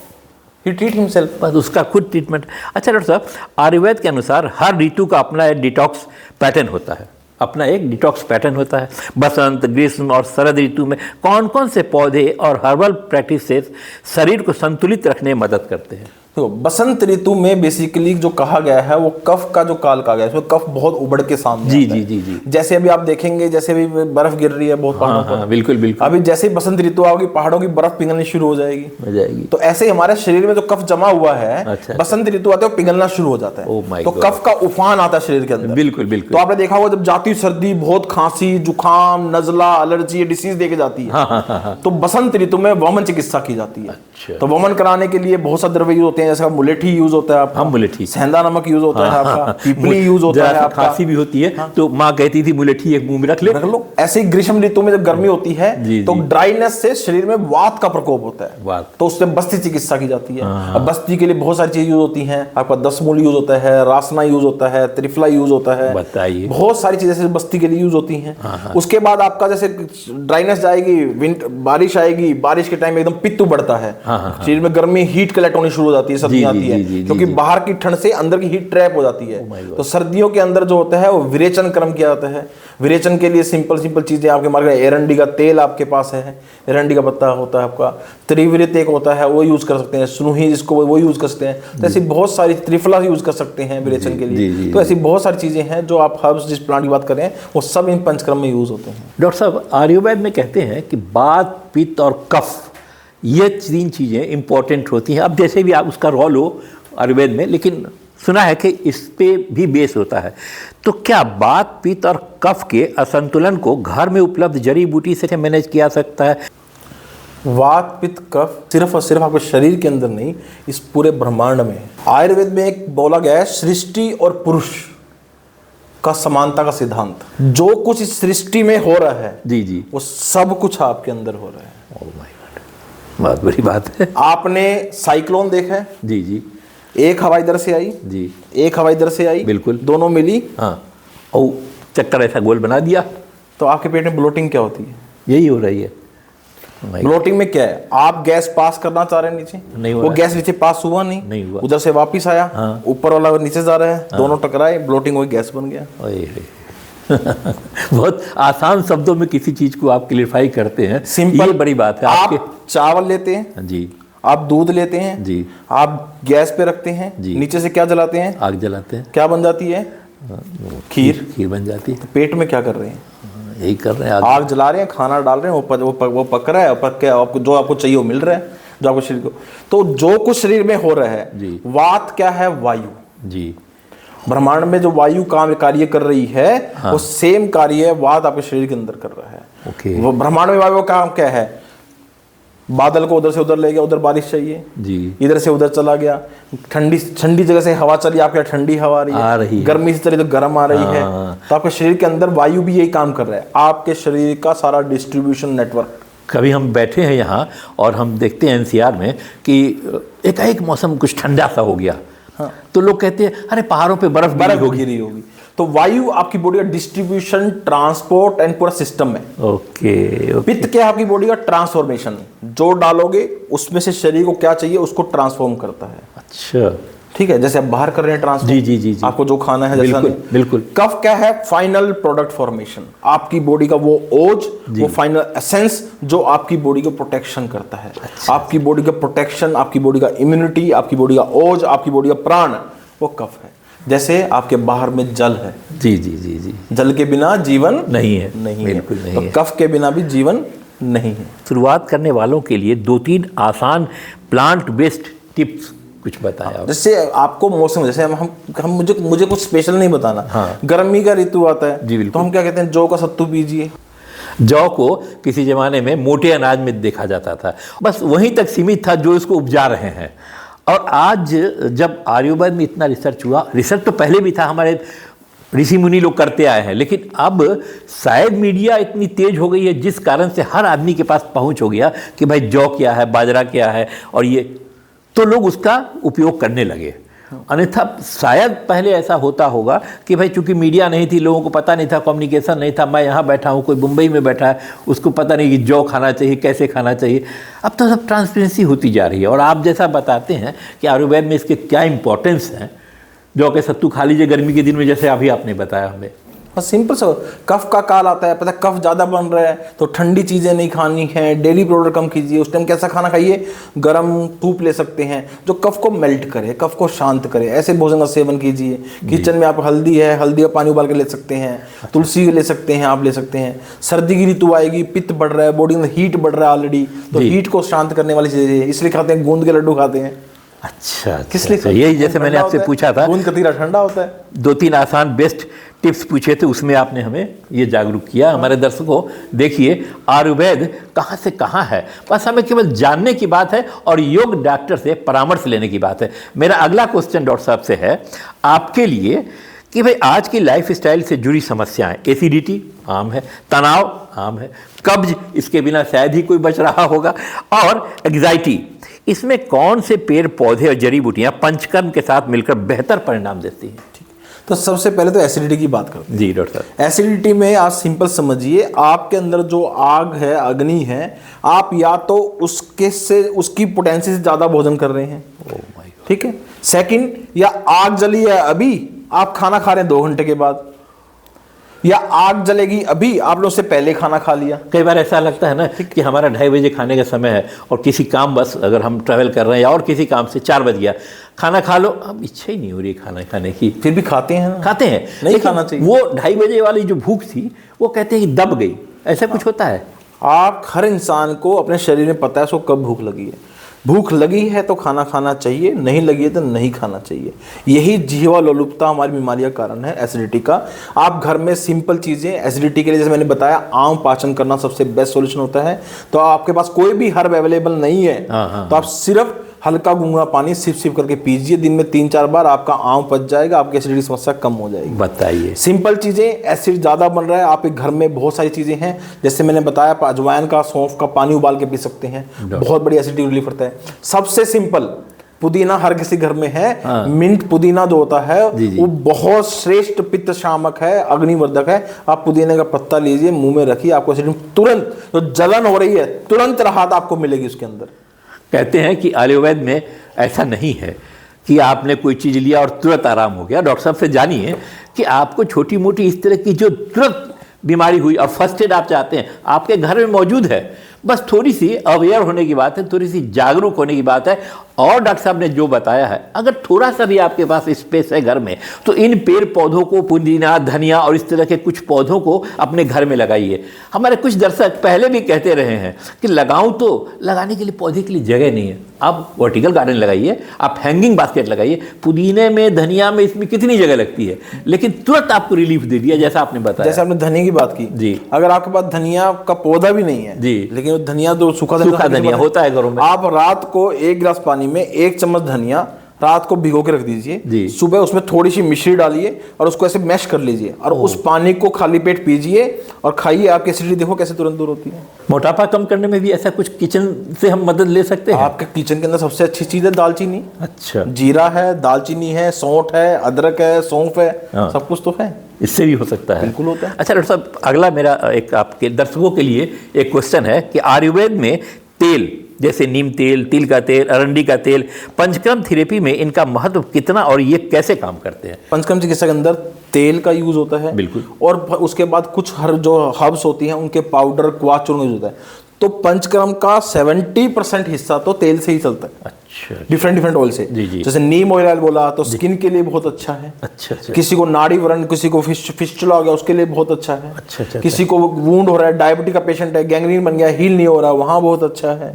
ही ट्रीट हिमसेल्फ, बस उसका खुद ट्रीटमेंट। अच्छा डॉक्टर साहब, आयुर्वेद के अनुसार हर ऋतु का अपना एक डिटॉक्स पैटर्न होता है, अपना एक डिटॉक्स पैटर्न होता है। बसंत, ग्रीष्म और शरद ऋतु में कौन कौन से पौधे और हर्बल प्रैक्टिसेस शरीर को संतुलित रखने में मदद करते हैं? तो बसंत ऋतु में बेसिकली जो कहा गया है वो कफ का जो काल कहा गया है, इसमें कफ बहुत उबड़ के सामने जी आता जी है। जी जी। जैसे अभी आप देखेंगे, जैसे अभी बर्फ गिर रही है बहुत पहाड़ों हाँ पर, बिल्कुल बिल्कुल, अभी जैसे ही बसंत ऋतु आओगी पहाड़ों की बर्फ पिघलनी शुरू हो जाएगी। हो जाएगी। तो ऐसे ही हमारे शरीर में जो कफ जमा हुआ है, अच्छा। बसंत ऋतु आते ही पिघलना शुरू हो जाता Oh है, my तो God। कफ का उफान आता है शरीर के अंदर। बिल्कुल बिल्कुल। तो आपने देखा होगा जब जाती सर्दी, बहुत खांसी, जुकाम, नजला, एलर्जी, डिसीज देके जाती है, तो बसंत ऋतु में वमन चिकित्सा की जाती है। अच्छा। तो वमन कराने के लिए बहुत सारे द्रव्य यूज होते हैं, जैसे मुलेठी यूज होता है आपका, मुलेठी, सेंधा नमक यूज होता है आपका, पीपली यूज होता है आपका। खांसी भी होती है तो माँ कहती थी मुलेठी एक मुंह में रख लो। ऐसे ही ग्रीष्म ऋतु में जब गर्मी होती है तो ड्राइनेस से शरीर में वात का प्रकोप होता है, तो उससे बस्ती चिकित्सा की जाती है। अब बस्ती के लिए बहुत सारी चीजें यूज होती हैं, आपका दसमूल यूज होता है, रासना यूज होता है, त्रिफला यूज होता है, बताइए बहुत सारी चीजें बस्ती के लिए यूज होती हैं। उसके बाद आपका जैसे ड्राइनेस जाएगी, बारिश आएगी, बारिश के टाइम में एकदम पित्त बढ़ता है, शरीर में गर्मी, हीट कलेक्ट होनी शुरू हो जाती है, सर्दी आती है, क्योंकि बाहर की ठंड से अंदर की हीट ट्रैप हो जाती है। तो सर्दियों के अंदर जो होता है वो विरेचन कर्म किया जाता है। विरेचन के लिए सिंपल सिंपल चीजें आपके मार्केट में, एरंडी का तेल आपके पास है, एरंडी का पत्ता होता है आपका, त्रिवृत एक होता है वो यूज कर सकते हैं, स्नुही जिसको वो यूज कर सकते हैं, तो ऐसी बहुत सारी, त्रिफला यूज कर सकते हैं विरेचन के लिए। तो ऐसी बहुत सारी चीजें हैं जो आप हर्ब्स जिस प्लांट की बात कर रहे हैं वो सब इन पंचकर्म में यूज होते हैं। डॉक्टर साहब, आयुर्वेद में कहते हैं कि वात, पित्त और कफ, ये 3 चीजें इंपॉर्टेंट होती हैं। अब जैसे भी आप उसका रोल हो आयुर्वेद में, लेकिन सुना है कि इस पे भी बेस होता है। तो क्या वात, पित्त और कफ के असंतुलन को घर में उपलब्ध जड़ी बूटी से मैनेज किया सकता है? वात, पित्त, कफ सिर्फ और सिर्फ आपके शरीर के अंदर नहीं, इस पूरे ब्रह्मांड में है। आयुर्वेद में एक बोला गया है, सृष्टि और पुरुष का समानता का सिद्धांत। जो कुछ इस सृष्टि में हो रहा है जी जी, वो सब कुछ आपके अंदर हो रहा है। ओह माय गॉड, बहुत बड़ी बात है। आपने साइक्लोन देखा है? जी जी एक हवा इधर से आई जी, एक हवा इधर से आई, बिल्कुल, दोनों मिली, हाँ, और चक्कर ऐसा गोल बना दिया, तो आपके पेट में ब्लोटिंग क्या होती है? यही हो रही है। ब्लोटिंग में क्या है? आप गैस पास करना चाह रहे हैं नीचे, नहीं हो वो रहा गैस नीचे पास हुआ नहीं हुआ, उधर से वापिस आया, हाँ, ऊपर वाला नीचे जा रहा है, दोनों टकराए, ब्लोटिंग हुई, गैस बन गया। बहुत आसान शब्दों में किसी चीज को आप क्लियरफाई करते हैं, सिंपल, ये बड़ी बात है। आप चावल लेते हैं जी, आप दूध लेते हैं जी, आप गैस पे रखते हैं जी, नीचे से क्या जलाते हैं? आग जलाते हैं, क्या बन जाती है? खीर बन जाती है। तो पेट में क्या कर रहे हैं? यही कर रहे हैं, आग जला रहे हैं, खाना डाल रहे हैं, वो पक रहा है, पक के आपको जो आपको चाहिए वो मिल रहा है, जो आपको शरीर को। तो जो कुछ शरीर में हो रहा है जी, वात क्या है? वायु जी, ब्रह्मांड में जो वायु काम कार्य कर रही है, हाँ, वो सेम कार्य वात आपके शरीर के अंदर कर रहा है। ओके। वो ब्रह्मांड में वायु का काम क्या है? बादल को उधर से उधर ले गया, उधर बारिश चाहिए जी, इधर से उधर चला गया, ठंडी जगह से हवा चली, आपके ठंडी हवा आ रही है, गर्मी से चली तो गर्म आ रही है। तो आपके शरीर के अंदर वायु भी यही काम कर रहा है, आपके शरीर का सारा डिस्ट्रीब्यूशन नेटवर्क। कभी हम बैठे हैं यहाँ और हम देखते हैं एनसीआर में कि एकाएक मौसम कुछ ठंडा सा हो गया, हाँ, तो लोग कहते हैं अरे पहाड़ों पे बर्फ गिरी होगी। तो वायु आपकी बॉडी का डिस्ट्रीब्यूशन, ट्रांसपोर्ट एंड पूरा सिस्टम है। ओके। पित्त क्या है? आपकी बॉडी का ट्रांसफॉर्मेशन, जो डालोगे उसमें से शरीर को क्या चाहिए उसको ट्रांसफॉर्म करता है। अच्छा। ठीक है, जैसे आप बाहर कर रहे हैं ट्रांसफर, जी। आपको जो खाना है, जैसा बिल्कुल। कफ क्या है? फाइनल प्रोडक्ट फॉर्मेशन, आपकी बॉडी का वो ओज, वो फाइनल एसेंस जो आपकी बॉडी को प्रोटेक्शन करता है। अच्छा। आपकी बॉडी का प्रोटेक्शन, आपकी बॉडी का इम्यूनिटी, आपकी बॉडी का ओज, आपकी बॉडी का प्राण, वो कफ है। जैसे आपके बाहर में जल है, जी, जल के बिना जीवन नहीं है, बिल्कुल नहीं तो है। कफ के बिना भी जीवन नहीं है। शुरुआत करने वालों के लिए 2-3 आसान प्लांट बेस्ड टिप्स कुछ बताया। जैसे आपको मौसम, जैसे हम मुझे कुछ स्पेशल नहीं बताना। हाँ। गर्मी का ऋतु आता है जी, बिल्कुल। तो हम क्या कहते हैं? जौ का सत्तू पीजिए। जौ को किसी जमाने में मोटे अनाज में देखा जाता था, बस वहीं तक सीमित था जो इसको उपजा रहे हैं। और आज जब आयुर्वेद में इतना रिसर्च हुआ, रिसर्च तो पहले भी था, हमारे ऋषि मुनि लोग करते आए हैं, लेकिन अब शायद मीडिया इतनी तेज हो गई है जिस कारण से हर आदमी के पास पहुंच हो गया कि भाई जौ क्या है, बाजरा क्या है, और ये तो लोग उसका उपयोग करने लगे। अन्यथा शायद पहले ऐसा होता होगा कि भाई चूंकि मीडिया नहीं थी, लोगों को पता नहीं था, कम्युनिकेशन नहीं था। मैं यहाँ बैठा हूँ, कोई मुंबई में बैठा है, उसको पता नहीं कि जौ खाना चाहिए, कैसे खाना चाहिए। अब तो सब ट्रांसपेरेंसी होती जा रही है। और आप जैसा बताते हैं कि आयुर्वेद में इसके क्या इंपॉर्टेंस है, जौ के सत्तू खा लीजिए गर्मी के दिन में, जैसे अभी आपने बताया हमें। सिंपल सा, कफ का काल आता है, पता है कफ ज़्यादा बन रहा है तो ठंडी चीज़ें नहीं खानी है, डेली पाउडर कम कीजिए। उस टाइम कैसा खाना खाइए? गरम सूप ले सकते हैं जो कफ को मेल्ट करे, कफ को शांत करे, ऐसे भोजन का सेवन कीजिए। किचन में आप हल्दी है, हल्दी का पानी उबाल के ले सकते हैं, तुलसी ले सकते हैं, आप ले सकते हैं। सर्दी की ऋतु आएगी, पित्त बढ़ रहा है, बॉडी में हीट बढ़ रहा है ऑलरेडी, तो हीट को शांत करने वाली चीज़ें, इसलिए खाते हैं गूंद के लड्डू खाते हैं। अच्छा, किस लिए? यही जैसे मैंने आपसे पूछा था, गूंद कतीरा ठंडा होता है। 2-3 आसान बेस्ट टिप्स पूछे थे, उसमें आपने हमें ये जागरूक किया। हमारे दर्शकों, देखिए आयुर्वेद कहाँ से कहाँ है, बस हमें केवल जानने की बात है और योग डॉक्टर से परामर्श लेने की बात है। मेरा अगला क्वेश्चन डॉक्टर साहब से है आपके लिए कि भाई आज की लाइफ स्टाइल से जुड़ी समस्याएं, एसिडिटी आम है, तनाव आम है, कब्ज इसके बिना शायद ही कोई बच रहा होगा, और एग्जाइटी, इसमें कौन से पेड़ पौधे और जड़ी बूटियां पंचकर्म के साथ मिलकर बेहतर परिणाम देती हैं? तो सबसे पहले तो एसिडिटी की बात करते हैं। जी डॉक्टर साहब। एसिडिटी में आप सिंपल समझिए, आपके अंदर जो आग है, अग्नि है, आप या तो उसकी पोटेंशियल से ज़्यादा भोजन कर रहे हैं, ठीक है। सेकंड, या आग जली है अभी, आप खाना खा रहे हैं 2 घंटे के बाद, या आग जलेगी अभी, आपने उससे पहले खाना खा लिया। कई बार ऐसा लगता है ना कि हमारा 2:30 बजे खाने का समय है और किसी काम, बस अगर हम ट्रैवल कर रहे हैं या और किसी काम से 4 बज गया, खाना खा लो, अब इच्छा ही नहीं हो रही खाना खाने की, फिर भी खाते हैं ना? खाते हैं, नहीं खाना चाहिए। वो 2:30 बजे वाली जो भूख थी वो कहते हैं कि दब गई, ऐसा कुछ होता है? आप हर इंसान को अपने शरीर में पता है उसको कब भूख लगी है। भूख लगी है तो खाना खाना चाहिए, नहीं लगी है तो नहीं खाना चाहिए। यही जीवा लोलुपता हमारी बीमारी का कारण है, एसिडिटी का। आप घर में सिंपल चीज़ें एसिडिटी के लिए, जैसे मैंने बताया, आम पाचन करना सबसे बेस्ट सॉल्यूशन होता है। तो आपके पास कोई भी हर्ब अवेलेबल नहीं है तो आप सिर्फ हल्का गुनगुना पानी सिप सिप करके पीजिए, दिन में 3-4 बार, आपका आम पच जाएगा, आपकी एसिडिटी समस्या कम हो जाएगी। बताइए। सिंपल चीज़ें, एसिड ज़्यादा बन रहा है, आपके घर में बहुत सारी चीज़ें हैं, जैसे मैंने बताया, अजवाइन का, सौंफ का पानी उबाल के पी सकते हैं, बहुत बड़ी एसिडिटी रिलीफ करता है। सबसे सिंपल, पुदीना हर किसी घर में है। मिंट पुदीना जो होता है वो बहुत श्रेष्ठ पित्त शामक है, अग्निवर्धक है। आप पुदीने का पत्ता लीजिए, मुंह में रखिए, आपको एसिडिटी तुरंत, जो जलन हो रही है तुरंत राहत आपको मिलेगी उसके अंदर। कहते हैं कि आयुर्वेद में ऐसा नहीं है कि आपने कोई चीज़ लिया और तुरंत आराम हो गया। डॉक्टर साहब से जानिए कि आपको छोटी मोटी इस तरह की जो तुरंत बीमारी हुई और फर्स्ट एड आप चाहते हैं, आपके घर में मौजूद है, बस थोड़ी सी अवेयर होने की बात है, थोड़ी सी जागरूक होने की बात है। और डॉक्टर साहब ने जो बताया है, अगर थोड़ा सा भी आपके पास स्पेस है घर में, तो इन पेड़ पौधों को, पुदीना, धनिया और इस तरह के कुछ पौधों को अपने घर में लगाइए। हमारे कुछ दर्शक पहले भी कहते रहे हैं कि लगाऊं, तो लगाने के लिए पौधे के लिए जगह नहीं है। आप वर्टिकल गार्डन लगाइए, आप हैंगिंग बास्केट लगाइए। पुदीने में, धनिया में, इसमें कितनी जगह लगती है, लेकिन तुरंत आपको रिलीफ दे दिया, जैसा आपने बताया। जैसे आपने धनिया की बात की जी, अगर आपके पास धनिया का पौधा भी नहीं है जी, लेकिन धनिया तो सूखा धनिया होता है घरों में, आप रात को 1 गिलास पानी में 1 चम्मच धनिया रात को भिगो के रख दीजिए, सुबह उसमें थोड़ी सी मिश्री डालिए और उसको ऐसे मैश कर लीजिए और उस पानी को खाली पेट पीजिए और खाइए। आपकी एसिडिटी देखो कैसे तुरंत दूर होती है। मोटापा कम करने में भी ऐसा कुछ किचन से हम मदद ले सकते हैं? आपके किचन के अंदर सबसे अच्छी चीज है दालचीनी। अच्छा, जीरा है, दालचीनी है, सौंठ है, अदरक है, सौंफ है, सब कुछ तो है, इससे भी हो सकता है। बिल्कुल होता है। अच्छा डॉक्टर साहब, अगला मेरा एक आपके दर्शकों के लिए एक क्वेश्चन है कि आयुर्वेद में तेल जैसे नीम तेल, तिल का तेल, अरंडी का तेल, पंचकर्म थेरेपी में इनका महत्व कितना और ये कैसे काम करते हैं? पंचकर्म चिकित्सा के अंदर तेल का यूज होता है, बिल्कुल, और उसके बाद कुछ जो हर्ब्स होती हैं उनके पाउडर, क्वाथ चूर्ण यूज होता है। तो पंचकर्म का 70% हिस्सा तो तेल से ही चलता है। अच्छा, डिफरेंट ऑयल से। जी जी। जैसे नीम ऑयल बोला तो स्किन के लिए बहुत अच्छा है। अच्छा अच्छा। किसी को नाड़ी व्रण, किसी को फिस्टुला हो गया उसके लिए बहुत अच्छा है। अच्छा अच्छा। किसी को वुंड हो रहा है, डायबिटीज का पेशेंट है, गैंग्रीन बन गया, हील नहीं हो रहा, वहां बहुत अच्छा है।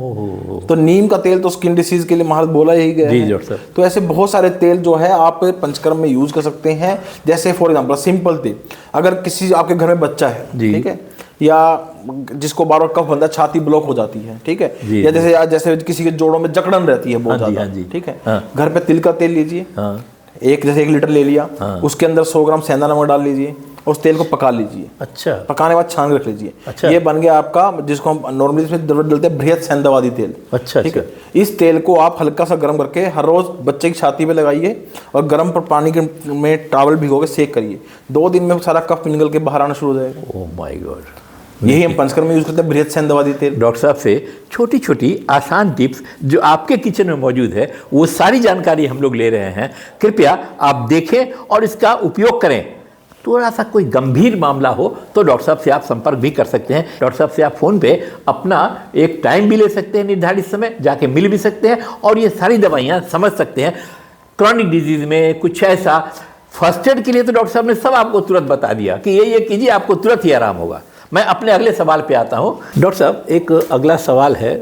तो नीम का तेल तो स्किन डिसीज के लिए महारत बोला ही गया जी है। डॉक्टर साहब। तो ऐसे बहुत सारे तेल जो है आप पंचकर्म में यूज कर सकते हैं। जैसे फॉर एग्जाम्पल सिंपल तेल, अगर किसी आपके घर में बच्चा है, ठीक है, या जिसको बार बार कफ बनता है, छाती ब्लॉक हो जाती है, ठीक है, या जैसे किसी के जोड़ों में जकड़न रहती है बहुत ज्यादा, ठीक है, घर पे तिल का तेल लीजिए, एक 1 लीटर ले लिया, उसके अंदर 100 ग्राम सेंधा नमक डाल लीजिए, उस तेल को पका लीजिए। अच्छा। पकाने के बाद छान रख लीजिए। अच्छा। ये बन गया आपका, जिसको हम नॉर्मली इसमें डलते हैं बृहत सेंधावादी तेल। अच्छा, ठीक है। इस तेल को आप हल्का सा गर्म करके हर रोज बच्चे की छाती पे लगाइए और गर्म पर पानी में टॉवल भिगो के सेक करिए। 2 दिन में सारा कफ निकल के बाहर आना शुरू हो जाएगा। Oh my God. यही हम पंचकर्म में यूज करते हैं, बृहत सेंधावादी तेल। डॉक्टर साहब से छोटी छोटी आसान टिप्स जो आपके किचन में मौजूद है, वो सारी जानकारी हम लोग ले रहे हैं। कृपया आप देखें और इसका उपयोग करें। थोड़ा सा कोई गंभीर मामला हो तो डॉक्टर साहब से आप संपर्क भी कर सकते हैं। डॉक्टर साहब से आप फ़ोन पे अपना एक टाइम भी ले सकते हैं, निर्धारित समय जाके मिल भी सकते हैं और ये सारी दवाइयाँ समझ सकते हैं। क्रॉनिक डिजीज़ में कुछ ऐसा, फर्स्ट एड के लिए तो डॉक्टर साहब ने सब आपको तुरंत बता दिया कि ये कीजिए, आपको तुरंत ही आराम होगा। मैं अपने अगले सवाल पे आता हूँ। डॉक्टर साहब, एक अगला सवाल है,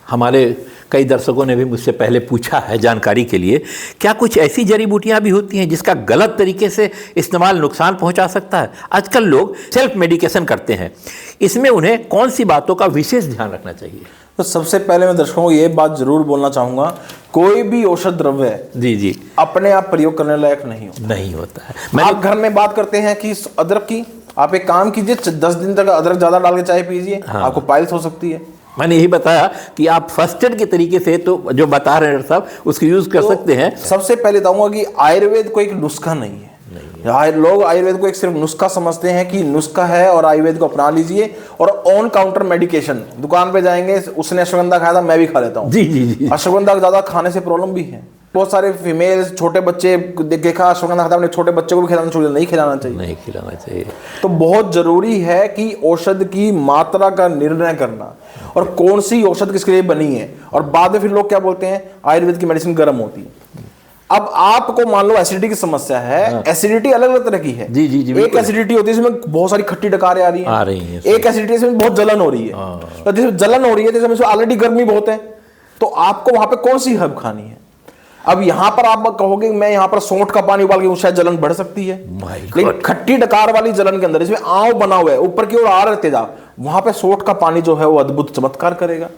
हमारे कई दर्शकों ने भी मुझसे पहले पूछा है जानकारी के लिए, क्या कुछ ऐसी जड़ी बूटियाँ भी होती हैं जिसका गलत तरीके से इस्तेमाल नुकसान पहुंचा सकता है? आजकल लोग सेल्फ मेडिकेशन करते हैं, इसमें उन्हें कौन सी बातों का विशेष ध्यान रखना चाहिए? तो सबसे पहले मैं दर्शकों को ये बात जरूर बोलना चाहूंगा, कोई भी औषध द्रव्य है जी जी अपने आप प्रयोग करने लायक नहीं होता है। आप घर में बात करते हैं कि अदरक की, आप एक काम कीजिए, 10 दिन तक अदरक ज्यादा डाल के चाय पीजिए, आपको पाइल्स हो सकती है। मैंने यही बताया कि आप फर्स्ट एड के तरीके से तो जो बता रहे हैं साहब उसको यूज कर सकते हैं। सबसे पहले बताऊंगा कि आयुर्वेद को एक नुस्खा नहीं है। लोग आयुर्वेद को एक सिर्फ नुस्खा समझते हैं कि नुस्खा है और आयुर्वेद को अपना लीजिए, और ऑन काउंटर मेडिकेशन, दुकान पे जाएंगे, उसने अश्वगंधा खाया था मैं भी खा लेता हूँ। जी जी जी। अश्वगंधा ज्यादा खाने से प्रॉब्लम भी है। बहुत सारे फीमेल्स, छोटे बच्चे देखा अश्वगंधा खाता, अपने छोटे बच्चे को भी खिलाना चाहिए, नहीं खिलाना चाहिए। तो बहुत जरूरी है कि औषध की मात्रा का निर्णय करना और कौन सी औषध किसके लिए बनी है। और बाद में फिर लोग क्या बोलते हैं, आयुर्वेद की मेडिसिन गर्म होती है। अब आपको मान लो एसिडिटी की समस्या है, एसिडिटी अलग अलग तरह की है। जी जी जी। एक एसिडिटी होती है जिसमें बहुत सारी खट्टी डकारें आ रही हैं, एक एसिडिटी में बहुत जलन हो रही है। तो जिसमें जलन हो रही है, जैसे ऑलरेडी गर्मी बहुत है, तो आपको वहां पे कौन सी हर्ब खानी है? अब यहां पर आप कहोगे मैं यहां पर सौंठ का पानी उबाल के, शायद जलन बढ़ सकती है। लेकिन खट्टी डकार वाली जलन के अंदर, इसमें आंव बना हुआ है, ऊपर की ओर आ रहे तेजाब, वहां पे सौंठ का पानी जो है वो अद्भुत चमत्कार करेगा।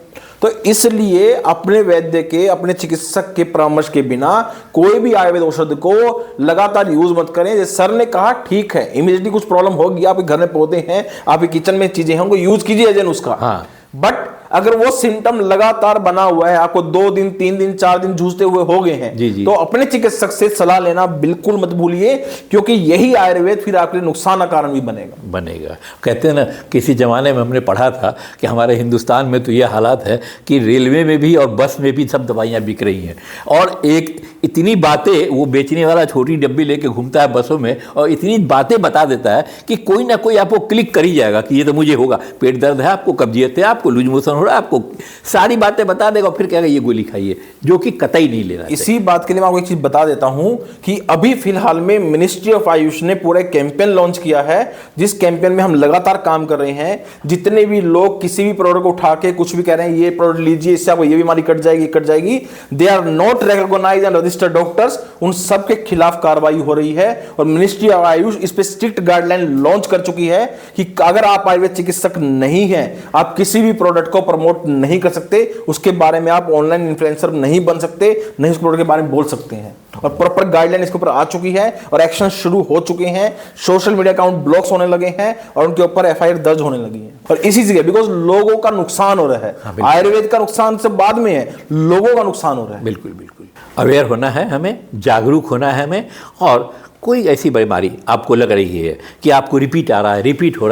तो इसलिए अपने वैद्य के, अपने चिकित्सक के परामर्श के बिना कोई भी आयुर्वेद औषध को लगातार यूज मत करें। जैसे सर ने कहा ठीक है, इमीडिएटली कुछ प्रॉब्लम होगी, आपके घर में पौधे हैं, आपके किचन में चीजें हैं, उनको यूज कीजिए एज एन उसका। बट अगर वो सिम्टम लगातार बना हुआ है, आपको 2 दिन 3 दिन 4 दिन जूझते हुए हो गए हैं, तो अपने चिकित्सक से सलाह लेना बिल्कुल मत भूलिए, क्योंकि यही आयुर्वेद फिर आपके लिए नुकसान का कारण भी बनेगा। कहते हैं ना, किसी जमाने में हमने पढ़ा था कि हमारे हिंदुस्तान में तो ये हालात है कि रेलवे में भी और बस में भी सब दवाइयाँ बिक रही हैं, और एक इतनी बातें वो बेचने वाला छोटी डब्बी लेके घूमता है बसों में और इतनी बातें बता देता है कि कोई ना कोई आपको क्लिक कर ही जाएगा कि ये तो मुझे होगा, पेट दर्द है आपको, कब्जियत है आपको, लूज मोशन हो रहा है आपको, सारी बातें बता देगा, फिर कहेगा ये गोली खाइए, जो कि कतई नहीं लेना। इसी बात के लिए मैं आपको एक चीज बता देता हूं कि अभी फिलहाल में मिनिस्ट्री ऑफ आयुष ने पूरा कैंपेन लॉन्च किया है, जिस कैंपेन में हम लगातार काम कर रहे हैं। जितने भी लोग किसी भी प्रोडक्ट को उठा के कुछ भी कह रहे हैं ये प्रोडक्ट लीजिए, इससे आपको ये बीमारी कट जाएगी, they are not recognised and registered doctors, उन सब के खिलाफ कार्रवाई हो रही है। और मिनिस्ट्री ऑफ आयुष इस पे स्ट्रिक्ट गाइडलाइन लॉन्च कर चुकी है कि अगर आप आयुर्वेद चिकित्सक नहीं हैं, आप किसी भी प्रोडक्ट को प्रमोट नहीं कर सकते, उसके बारे में आप ऑनलाइन इन्फ्लुएंसर नहीं बन सकते, नहीं उस प्रोडक्ट के बारे में बोल सकते हैं। और प्रॉपर गाइडलाइन इसके ऊपर आ चुकी है और एक्शन शुरू हो चुके हैं। सोशल मीडिया अकाउंट ब्लॉक्स होने लगे हैं और उनके ऊपर एफआईआर दर्ज होने लगी है। और इसी जगह बिकॉज लोगों का नुकसान हो रहा है, आयुर्वेद का नुकसान से बाद में है, लोगों का नुकसान हो रहा है। बिल्कुल बिल्कुल अवेयर होना है हमें, जागरूक होना है हमें। और कोई ऐसी बीमारी आपको लग रही है कि आपको रिपीट आ रहा है, रिपीट हो